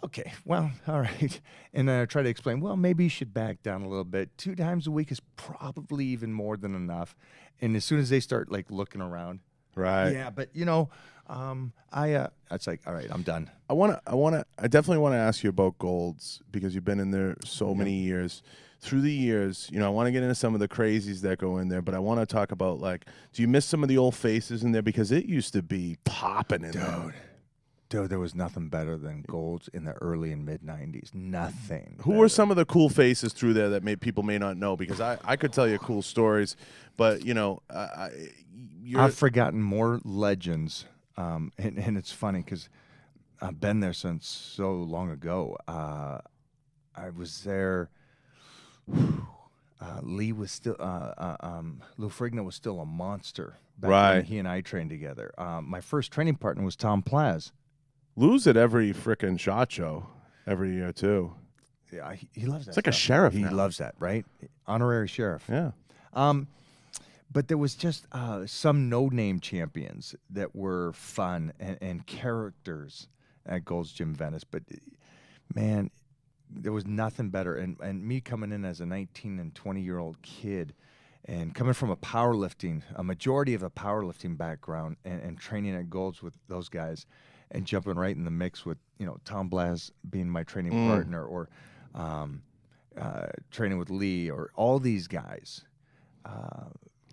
okay, well, all right. And then I try to explain, well, maybe you should back down a little bit. 2 times a week is probably even more than enough. And as soon as they start, like, looking around, Right. Yeah, but it's like, all right, I'm done. I definitely want to ask you about Golds because you've been in there so many years. Through the years, I want to get into some of the crazies that go in there, but I want to talk about, like, do you miss some of the old faces in there? Because it used to be popping in there. Dude, there was nothing better than Golds in the early and mid 90s. Nothing. Who were some of the cool faces through there that people may not know? Because I could tell you cool stories, but, I've forgotten more legends, and it's funny because I've been there since so long ago. I was there. Lee was still Lou Ferrigno was still a monster back when he and I trained together. My first training partner was Tom Plaz. Lou's at every frickin' SHOT Show every year too. Yeah, he loves that. It's like a sheriff. He now. loves that, right? Honorary sheriff. Yeah. But there was just some no-name champions that were fun and characters at Gold's Gym Venice. But man, there was nothing better. And me coming in as a 19 and 20-year-old kid and coming from a majority of a powerlifting background and training at Gold's with those guys and jumping right in the mix with, Tom Blaz being my training partner or training with Lee or all these guys,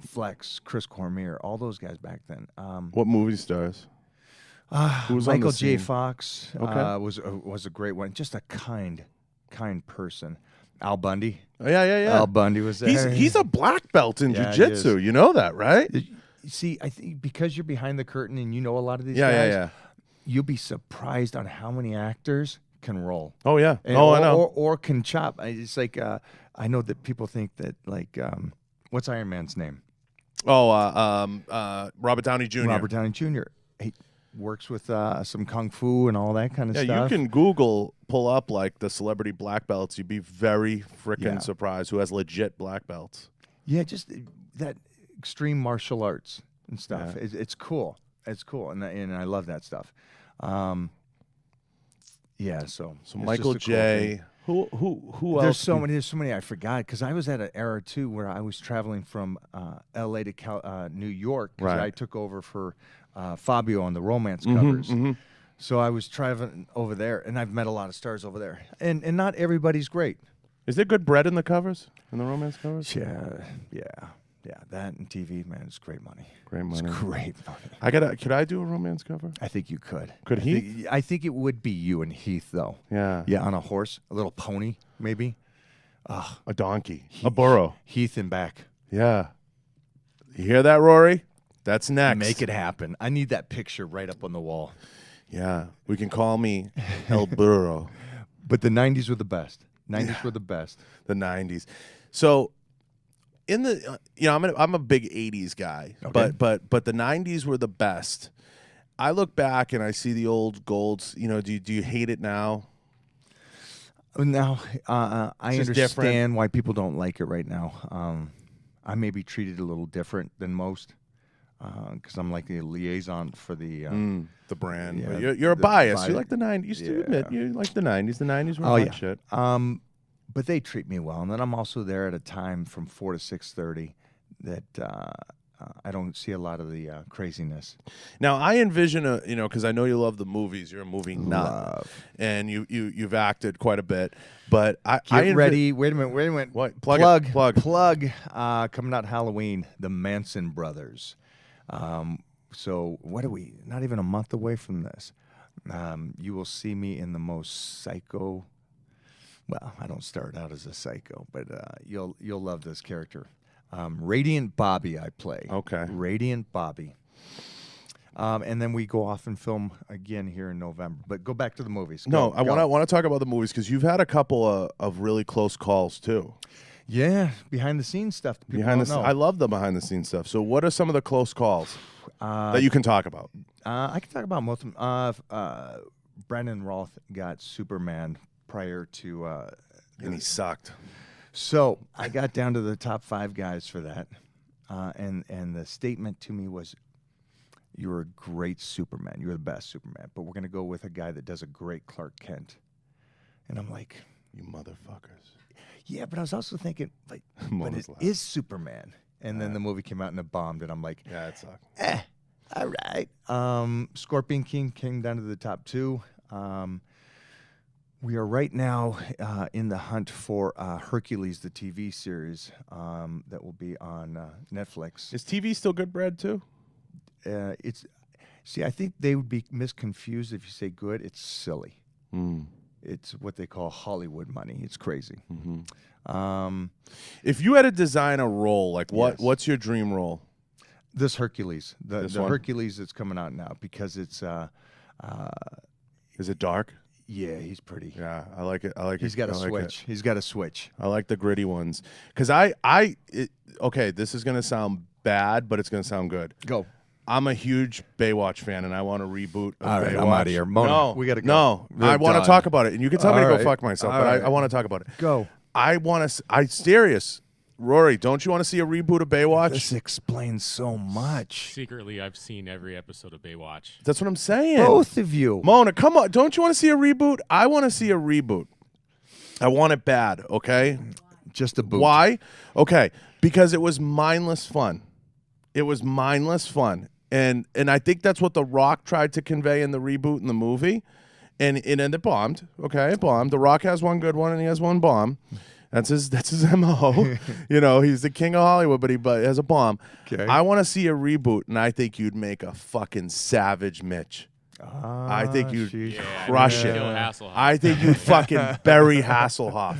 Flex, Chris Cormier, all those guys back then. What movie stars? Who was Michael J. scene? Fox was a great one. Just a kind person. Al Bundy. Oh, yeah. Al Bundy was there. He's a black belt in jiu-jitsu. You know that, right? See, I think because you're behind the curtain and you know a lot of these guys, yeah. You'll be surprised on how many actors can roll. Oh, yeah. I know. Or can chop. It's like, I know that people think that, like, what's Iron Man's name? Oh, Robert Downey Jr. Robert Downey Jr. He works with some kung fu and all that kind of stuff. Yeah, you can pull up, like, the celebrity black belts. You'd be very freaking surprised who has legit black belts. Yeah, just that extreme martial arts and stuff. Yeah. It's cool. It's cool, and I love that stuff. So Michael J. Cool who else? There's so many I forgot because I was at an era too where I was traveling from L.A. to New York because I took over for Fabio on the romance covers. Mm-hmm. So I was traveling over there, and I've met a lot of stars over there, and not everybody's great. Is there good bread in the covers, in the romance covers? Yeah, that and TV, man, it's great money. Great money. It's great money. Could I do a romance cover? I think you could. Could Heath? I think it would be you and Heath, though. Yeah. Yeah, on a horse, a little pony, maybe. A donkey, a burro. Heath and back. Yeah. You hear that, Rory? That's next. Make it happen. I need that picture right up on the wall. Yeah. We can call me El Burro. But the 90s were the best. 90s were the best. The 90s. So in the I'm a big 80s guy, okay. but the 90s were the best. I look back and I see the old Golds. Do you hate it now? Now I understand why people don't like it right now. I may be treated a little different than most because I'm like the liaison for the brand. Yeah, you're a bias. You like the 90s. You admit you like the 90s. The 90s were hot shit. But they treat me well, and then I'm also there at a time from 4 to 6:30 that I don't see a lot of the craziness. Now I envision because I know you love the movies. You're a movie nut, and you've acted quite a bit. But Get ready. Wait a minute. What? Plug. Coming out Halloween, the Manson brothers. So what are we? Not even a month away from this. You will see me in the most psycho. Well, I don't start out as a psycho, but you'll love this character. Radiant Bobby I play. Okay. Radiant Bobby. And then we go off and film again here in November. But go back to the movies. I want to talk about the movies because you've had a couple of really close calls too. Yeah, behind the scenes stuff. I love the behind the scenes stuff. So what are some of the close calls that you can talk about? I can talk about most of them. Brandon Roth got Superman prior to and he sucked. So I got down to the top 5 guys for that, and the statement to me was, "You're a great Superman. You're the best Superman, but we're going to go with a guy that does a great Clark Kent." And I'm like, "You motherfuckers!" Yeah, but I was also thinking, like, but it is Superman. And then the movie came out and it bombed, and I'm like, "Yeah, it sucked." All right. Scorpion King came down to the top 2. We are right now in the hunt for Hercules, the TV series that will be on Netflix. Is TV still good bread too? I think they would be misconfused if you say good. It's silly. It's what they call Hollywood money. It's crazy. If you had to design a role, like Yes. what's your dream role? This Hercules, the one? Hercules that's coming out now, because it's Is it dark? yeah, he's pretty. Yeah, I like it. I like He's it. got a I like switch. it. He's got a switch. I like the gritty ones because okay, this is gonna sound bad, but it's gonna sound good. Go. I'm a huge Baywatch fan, and I want to reboot of All right, Baywatch. I'm outta here. Mona, no, we gotta go. No, We're I want done. to talk about it, and you can tell me to All go right. fuck myself, All but right. I want to talk about it. Go. I want to. I serious, Rory. Don't you want to see a reboot of Baywatch? This explains so much. Secretly, I've seen every episode of Baywatch. That's what I'm saying. Both of you. Mona, come on. Don't you want to see a reboot? I want to see a reboot. I want it bad. Okay. Just a boot. Why? Okay, because it was mindless fun. It was mindless fun. And I think that's what The Rock tried to convey in the reboot in the movie. And it bombed. Okay, it bombed. The Rock has one good one and he has one bomb. That's his MO. You know, he's the king of Hollywood, but he has a bomb. Okay. I want to see a reboot, and I think you'd make a fucking savage Mitch. I think you'd sheesh. crush Kill it. Hasselhoff. I think you'd fucking bury Hasselhoff,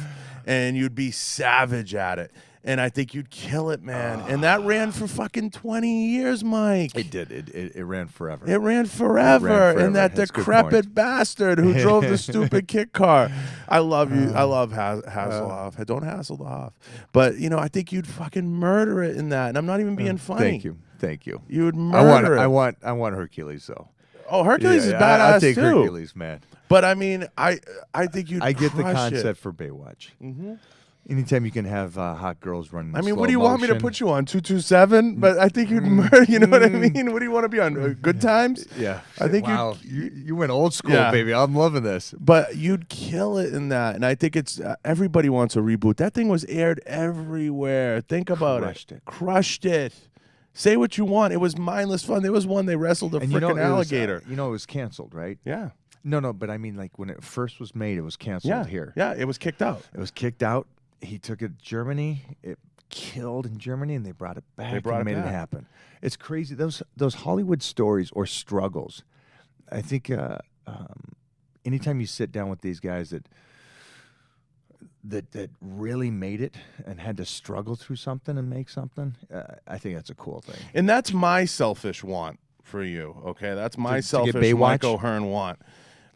and you'd be savage at it. And I think you'd kill it, man. And that ran for fucking 20 years, Mike. It did. It ran forever. It ran forever. And that That's a good decrepit point. bastard who drove the stupid kit car. I love you. I love Hasselhoff. Don't hassle the Hoff. But, you know, I think you'd fucking murder it in that. And I'm not even being funny. Thank you. You would murder it. I want Hercules though. Oh, Hercules is I badass take too. Hercules, man. But I mean, I think you'd I get the crush concept it. for Baywatch. Anytime you can have hot girls running. I mean, slow what do you want me to motion. put you on? 227? But I think you'd murder. You know what I mean? What do you want to be on? Good Times? Yeah, I think wow. You went old school, Yeah. baby. I'm loving this. But you'd kill it in that. And I think it's everybody wants a reboot. That thing was aired everywhere. Think about Crushed it. Crushed it. Say what you want. It was mindless fun. There was one they wrestled a And freaking alligator. it was canceled, right? Yeah. No, but I mean, like when it first was made, it was canceled here. Yeah, it was kicked out. It was kicked out. He took it to Germany. It killed in Germany, and they brought it back. They brought and it made back. it happen. It's crazy. Those Hollywood stories or struggles. I think anytime you sit down with these guys that really made it and had to struggle through something and make something, I think that's a cool thing. And that's my selfish want for you, okay? That's my To get selfish Baywatch? Mike O'Hearn want.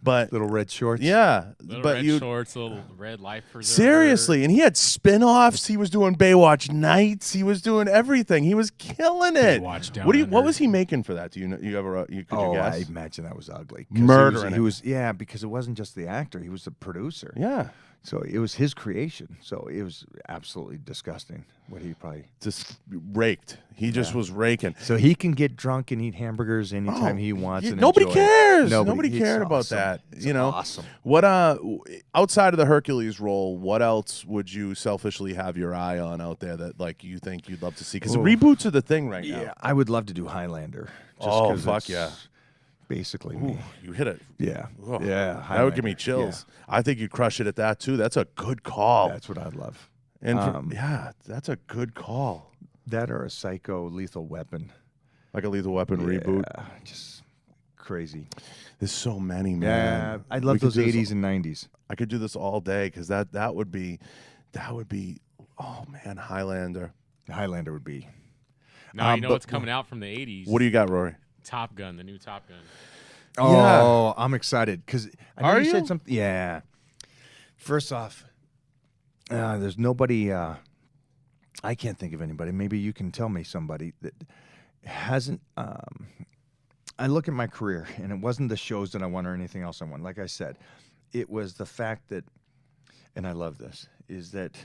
But Little red shorts. yeah, Little but red you shorts, little red life preserver. seriously, and he had spin-offs. He was doing Baywatch nights. He was doing everything. He was killing it. Baywatch Down What What Under. was he making for that? Do you know? Could you I guess? imagine that was ugly. 'Cause Murdering He was because it wasn't just the actor; he was the producer. Yeah, So it was his creation. So it was absolutely disgusting. What he probably. just raked. He just was raking. So he can get drunk and eat hamburgers anytime he wants. And Nobody enjoy it. cares. Nobody Nobody it's cared about awesome. that. It's you know, awesome. What outside of the Hercules role, what else would you selfishly have your eye on out there that like you think you'd love to see? Because Ooh. reboots are the thing right now. Yeah, I would love to do Highlander. Just Oh, 'cause fuck it's yeah. Basically Ooh, me. you hit it. Yeah. Ugh. Yeah. That would give me Highlander. chills. I think you'd crush it at that too. That's a good call. Yeah, that's what I'd love. And yeah, that's a good call. That or a Psycho Lethal Weapon. Like a Lethal Weapon reboot. Yeah, just crazy. There's so many, Yeah, man. I love We could those do this 80s and 90s. I could do this all day because that would be, oh man, Highlander. Highlander would be. Now you know but- what's coming out from the 80s. What do you got, Rory? Top Gun, the new Top Gun. Oh, I'm excited because I know Are you said you? something. Yeah. First off, there's nobody. I can't think of anybody. Maybe you can tell me somebody that hasn't. I look at my career, and it wasn't the shows that I won or anything else I won. Like I said, it was the fact that, and I love this, is that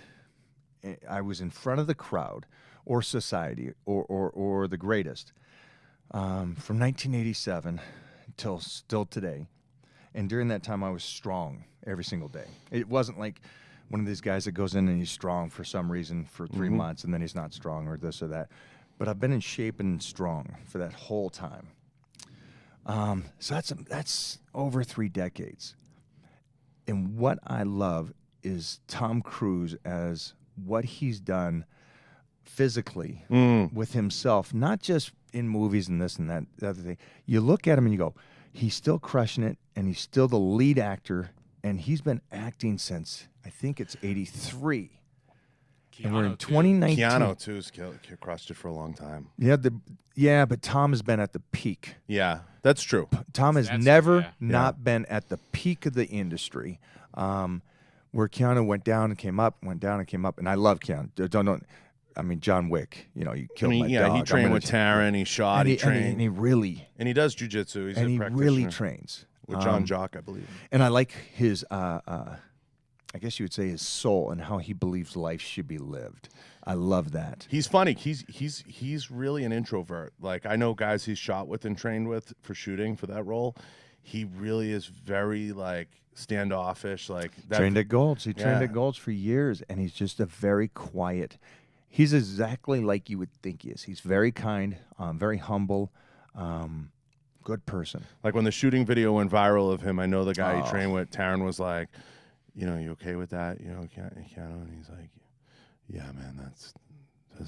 I was in front of the crowd or society or the greatest from 1987 until still today. And during that time, I was strong every single day. It wasn't like one of these guys that goes in and he's strong for some reason for 3 months and then he's not strong or this or that. but I've been in shape and strong for that whole time. So that's over 3 decades. And what I love is Tom Cruise as what he's done physically with himself, not just in movies and this and that, the other thing. You look at him and you go, he's still crushing it, and he's still the lead actor, and he's been acting since, I think it's 83. And we're in 2019. Keanu, too, has crushed it for a long time. Yeah, but Tom has been at the peak. Yeah, that's true. Tom has never not been at the peak of the industry, where Keanu went down and came up, went down and came up. And I love Keanu. I mean, John Wick, you killed my dog. He trained with Taron. He shot. He trained. And he does jiu-jitsu. He's a practitioner. And he really trains. With John Jock, I believe. And I like his, I guess you would say his soul and how he believes life should be lived. I love that. He's funny. He's really an introvert. Like, I know guys he's shot with and trained with for shooting for that role. He really is very, like, standoffish. Like that. Trained at Gold's. He trained at Gold's for years, and he's just a very quiet. He's exactly like you would think he is. He's very kind, very humble, good person. Like when the shooting video went viral of him, I know the guy he trained with, Taron, was like, you okay with that? Keanu? And he's like, yeah, man, that's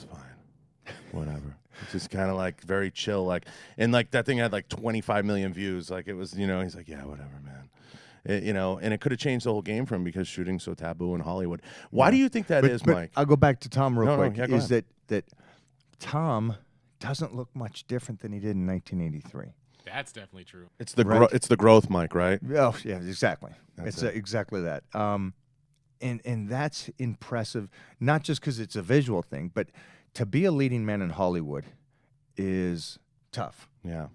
fine. Whatever. It's just kind of like very chill. Like, and like that thing had like 25 million views. Like it was, he's like, yeah, whatever, man. And it could have changed the whole game for him because shooting's so taboo in Hollywood. Why do you think that is, Mike? I'll go back to Tom real quick. Go ahead. That Tom doesn't look much different than he did in 1983. That's definitely true. It's the growth, Mike, right? Oh, yeah, exactly. It's exactly that. And that's impressive, not just because it's a visual thing, but to be a leading man in Hollywood is tough. Yeah.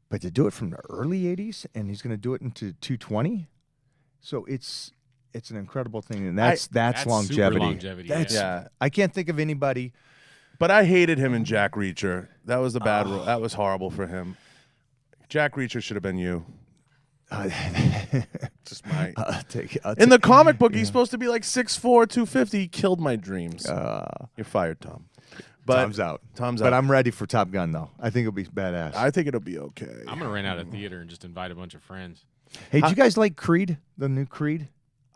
But to do it from the early 80s, and he's going to do it into 220, so it's an incredible thing, and that's longevity. Super longevity. I can't think of anybody. But I hated him in Jack Reacher. That was the bad role. That was horrible for him. Jack Reacher should have been you. Just my. In the comic book, he's supposed to be like 6'4", 250. He killed my dreams. You're fired, Tom. But Tom's out. Tom's out. But I'm ready for Top Gun, though. I think it'll be badass. I think it'll be okay. I'm gonna rent out a theater and just invite a bunch of friends. Hey, do you guys like Creed? The new Creed?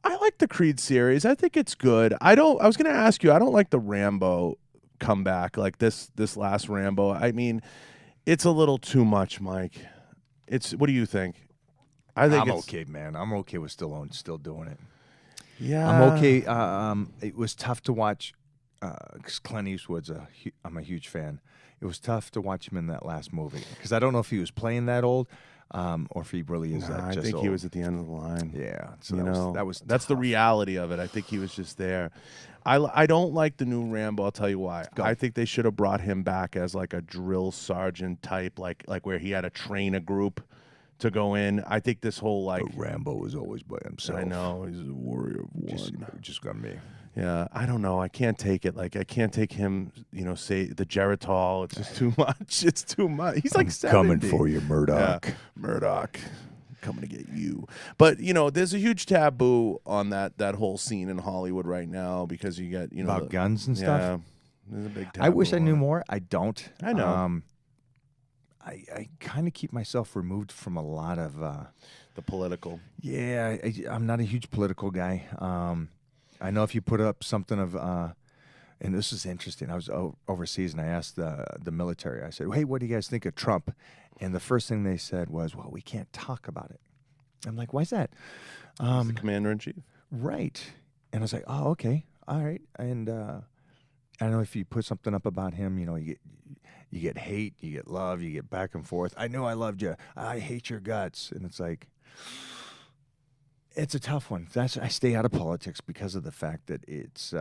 I like the Creed series. I think it's good. I was gonna ask you. I don't like the Rambo comeback. Like this last Rambo. I mean, it's a little too much, Mike. What do you think? I'm okay, man. I'm okay with still doing it. Yeah, I'm okay. It was tough to watch. Because Clint Eastwood's I'm a huge fan. It was tough to watch him in that last movie because I don't know if he was playing that old, or if he really is that just I think old. He was at the end of the line. Yeah, so that's the reality of it. I think he was just there. I don't like the new Rambo. I'll tell you why. I think they should have brought him back as like a drill sergeant type, like where he had to train a group to go in. I think this whole But Rambo was always by himself. I know he's a warrior of one. Just got me. Yeah, I don't know. I can't take it. Like I can't take him. Say the Geritol. It's just too much. It's too much. He's like 70. Coming for you, Murdoch. Yeah, Murdoch, coming to get you. But there's a huge taboo on that whole scene in Hollywood right now because you get about guns and stuff. Yeah, there's a big taboo. I wish I knew more. I don't. I know. I kind of keep myself removed from a lot of the political. Yeah, I'm not a huge political guy. I know if you put up something of, and this is interesting. I was overseas and I asked the military. I said, "Hey, what do you guys think of Trump?" And the first thing they said was, "Well, we can't talk about it." I'm like, "Why's that?" He's the commander-in-chief. Right. And I was like, "Oh, okay, all right." And I know if you put something up about him, you get hate, you get love, you get back and forth. I know I loved you. I hate your guts, and it's like. It's a tough one. I stay out of politics because of the fact that it's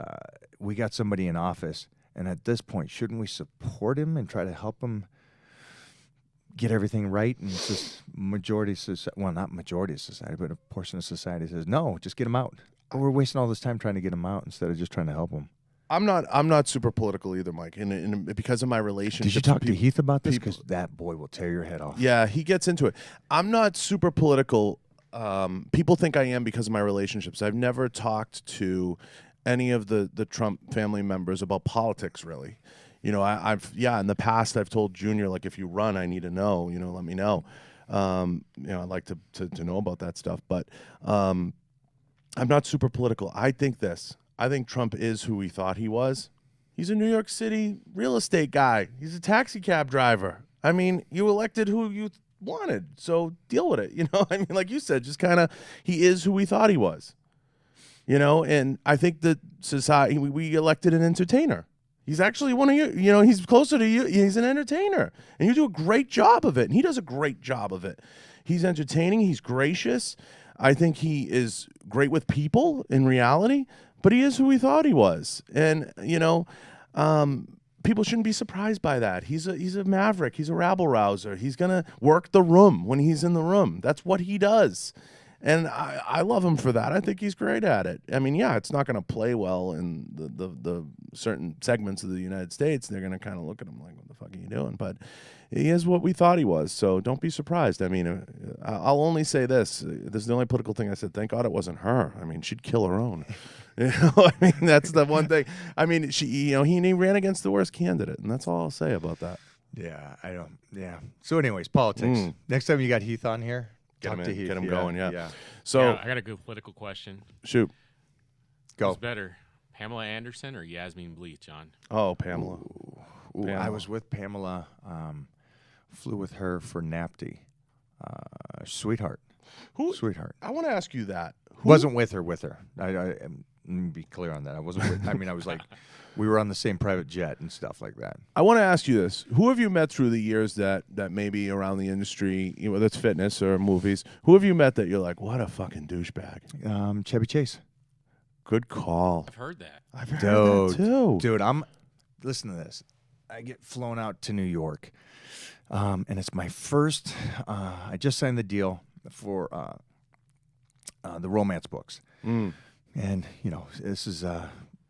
we got somebody in office, and at this point, shouldn't we support him and try to help him get everything right? And it's just majority society, well, not majority of society, but a portion of society says no, just get him out. But we're wasting all this time trying to get him out instead of just trying to help him. I'm not super political either, Mike, and because of my relationship. Did you talk to Heath about this? Because that boy will tear your head off. Yeah, he gets into it. I'm not super political. People think I am because of my relationships. I've never talked to any of the Trump family members about politics, really. I've in the past I've told Junior, like, if you run, I need to know, let me know. I'd like to know about that stuff, but I'm not super political. I think Trump is who he thought he was. He's a New York City real estate guy. He's a taxi cab driver. I mean, you elected who you wanted, so deal with it. I mean, like you said, just kind of, he is who we thought he was. And I think that society, we elected an entertainer. He's actually one of you, he's closer to you. He's an entertainer, and you do a great job of it, and he does a great job of it. He's entertaining. He's gracious. I think he is great with people in reality, but he is who we thought he was. And, people shouldn't be surprised by that. He's a maverick. He's a rabble-rouser. He's going to work the room when he's in the room. That's what he does. And I love him for that. I think he's great at it. I mean, yeah, it's not going to play well in the certain segments of the United States. They're going to kind of look at him like, what the fuck are you doing? But he is what we thought he was, so don't be surprised. I mean, I'll only say this. This is the only political thing I said. Thank God it wasn't her. I mean, she'd kill her own. I mean, that's the one thing. I mean, he ran against the worst candidate, and that's all I'll say about that. Yeah, I don't. Yeah. So, anyways, politics. Next time you got Heath on here, Get talk to Heath. him going, yeah. Yeah, So, I got a good political question. shoot. Go. Who's better, Pamela Anderson or Yasmin Bleeth, John? Oh, Pamela. Ooh, I was with Pamela. Flew with her for NAPTY. Sweetheart. Sweetheart. I want to ask you that. Wasn't with her. Let me be clear on that. I wasn't with, I mean, I was like, we were on the same private jet and stuff like that. I want to ask you this. Who have you met through the years that maybe around the industry, whether it's fitness or movies, who have you met that you're like, what a fucking douchebag? Chevy Chase. Good call. I've heard that. I've heard that too. Dude, listen to this. I get flown out to New York, and it's my first, I just signed the deal for the romance books. And, this is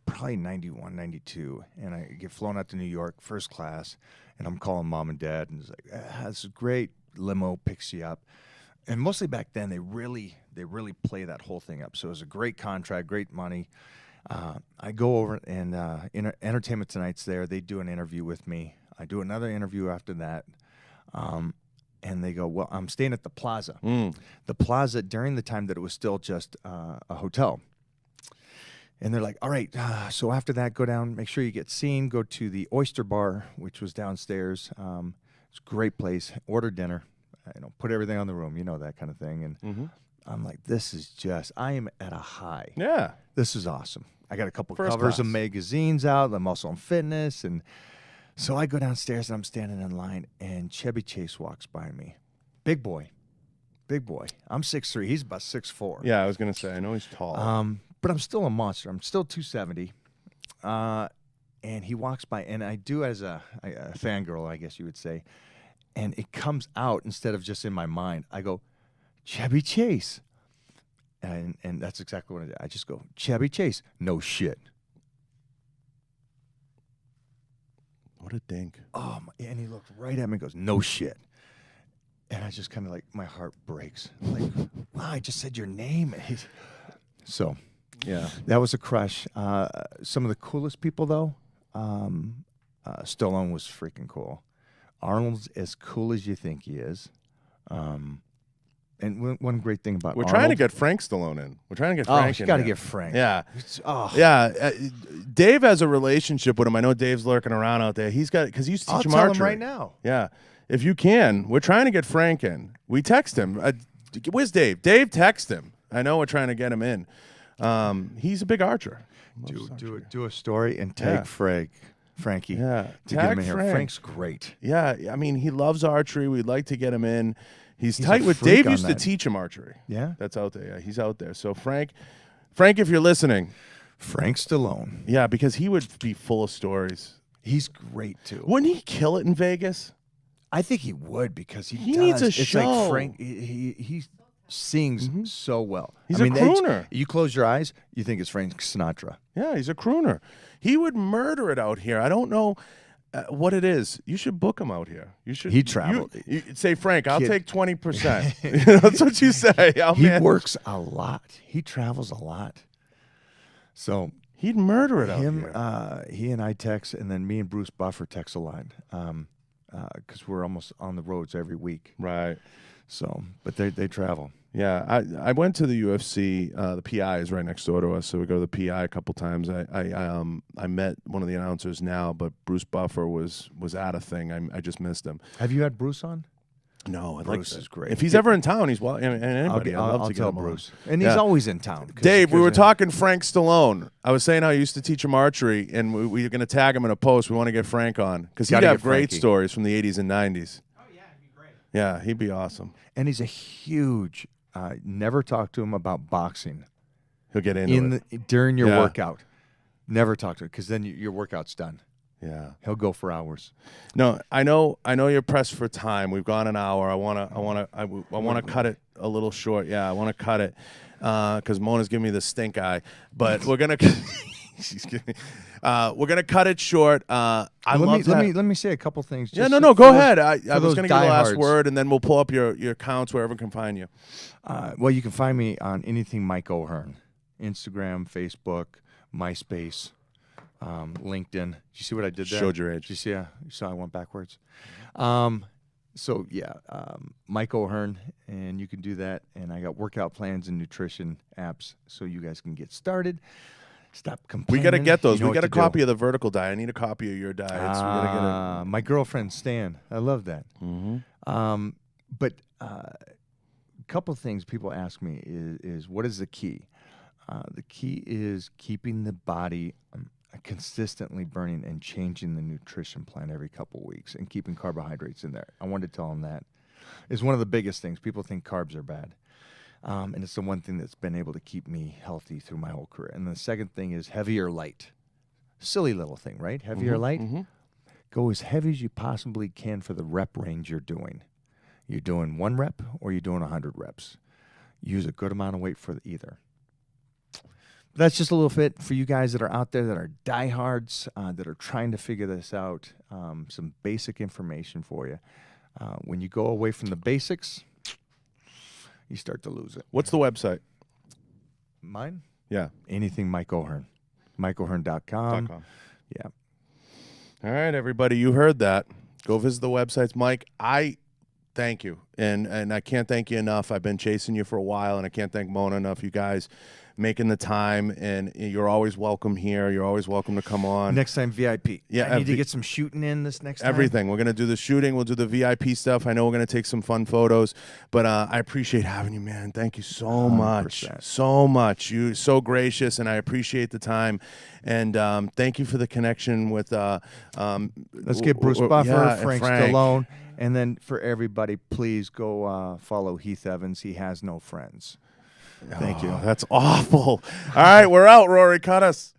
probably 91, 92, and I get flown out to New York, first class, and I'm calling mom and dad, and it's like, this is great. Limo picks you up. And mostly back then, they really play that whole thing up. So it was a great contract, great money. I go over and Entertainment Tonight's there. They do an interview with me. I do another interview after that. And they go, well, I'm staying at the Plaza. The Plaza during the time that it was still just a hotel. And they're like, all right, so after that, go down, make sure you get seen, go to the Oyster Bar, which was downstairs. It's a great place. Order dinner. Put everything on the room, that kind of thing. And I'm like, I am at a high. Yeah. This is awesome. I got a couple First covers class. of magazines out. I'm also on fitness. And so I go downstairs and I'm standing in line and Chevy Chase walks by me. Big boy. I'm 6'3". He's about 6'4". Yeah, I was going to say, I know he's tall. But I'm still a monster. I'm still 270. And he walks by, and I do as a fangirl, I guess you would say. And it comes out instead of just in my mind. I go, Chevy Chase. And that's exactly what I did. I just go, Chevy Chase. No shit. What a dink. And he looked right at me and goes, no shit. And I just kind of like, my heart breaks. I'm like, wow, I just said your name. So, Yeah. that was a crush. Some of the coolest people, though, Stallone was freaking cool. Arnold's as cool as you think he is. And one great thing about We're Arnold, trying to get Frank Stallone in. We're trying to get Frank in. you got to here. get Frank. Yeah. Oh. Yeah. Dave has a relationship with him. I know Dave's lurking around out there. Because he used to I'll teach him tell archery. him right now. Yeah. If you can, we're trying to get Frank in. We text him. Where's Dave? Dave, text him. I know we're trying to get him in. He's a big archer. Do a story and tag Frankie. Yeah. To get him in Frank. here. Frank's great. Yeah. I mean, he loves archery. We'd like to get him in. He's a tight with freak Dave. on Used that. to teach him archery. Yeah. That's out there. Yeah, he's out there. So Frank, if you're listening, Frank Stallone. yeah, because he would be full of stories. He's great, too. Wouldn't he kill it in Vegas? I think he would because he needs a it's show. like Frank, he sings so well. He's a crooner. You close your eyes, you think it's Frank Sinatra. Yeah, he's a crooner. He would murder it out here. I don't know what it is. You should book him out here. You should. He traveled. You say, Frank, I'll Kid. take 20%. That's what you say. He works a lot. He travels a lot. So He'd murder it out Him, here. he and I text, and then me and Bruce Buffer text a lot because we're almost on the roads every week. Right. So, but they travel. Yeah, I went to the UFC. The PI is right next door to us, so we go to the PI a couple times. I met one of the announcers now, but Bruce Buffer was at a thing. I just missed him. Have you had Bruce on? No, Bruce is great. If he's ever in town, he's well. And anybody, I'd love to get tell him on. Bruce. And he's always in town. Dave, we were talking Frank Stallone. I was saying how I used to teach him archery, and we were going to tag him in a post. We want to get Frank on because he'd have great stories from the 80s and 90s. Oh, yeah, it'd be great. Yeah, he'd be awesome. And he's a huge. Never talk to him about boxing. He'll get into it during your workout. Never talk to him because then your workout's done. Yeah, he'll go for hours. No, I know you're pressed for time. We've gone an hour. I wanna cut it a little short. Yeah, I want to cut it because Mona's giving me the stink eye. But we're gonna we're gonna cut it short. Let me say a couple things. Yeah, no, go ahead. I was gonna give the last word, and then we'll pull up your accounts wherever we can find you. Well, you can find me on anything Mike O'Hearn, Instagram, Facebook, MySpace. LinkedIn. Did you see what I did there? Showed your age. Did you see? You saw I went backwards. So yeah, Mike O'Hearn, and you can do that. And I got workout plans and nutrition apps, so you guys can get started. Stop complaining. We got to get those. You know we got a copy of the vertical diet. I need a copy of your diets. We got to get it. My girlfriend Stan. I love that. Mm-hmm. But a couple things people ask me is what is the key? The key is keeping the body consistently burning and changing the nutrition plan every couple weeks and keeping carbohydrates in there. I wanted to tell them that is one of the biggest things. People think carbs are bad. And it's the one thing that's been able to keep me healthy through my whole career. And the second thing is heavy or light. Silly little thing, right? Heavy or light? Mm-hmm. Go as heavy as you possibly can for the rep range you're doing. You're doing 1 rep or you're doing 100 reps. Use a good amount of weight for either. That's just a little bit for you guys that are out there that are diehards, that are trying to figure this out. Some basic information for you. When you go away from the basics, you start to lose it. What's the website? Mine? Yeah. Anything Mike O'Hearn. MikeO'Hearn.com. Yeah. All right, everybody. You heard that. Go visit the websites. Mike, I thank you. And I can't thank you enough. I've been chasing you for a while, and I can't thank Mona enough. You guys making the time, and you're always welcome here. You're always welcome to come on. Next time, VIP. Yeah, I need to get some shooting in this next time. Everything. We're going to do the shooting. We'll do the VIP stuff. I know we're going to take some fun photos, but I appreciate having you, man. Thank you so much. 100%. So much. You're so gracious, and I appreciate the time. And thank you for the connection with... Let's get Bruce Buffer, Frank Stallone. And then for everybody, please go follow Heath Evans. He has no friends. Thank you. That's awful. All right, we're out, Rory. Cut us.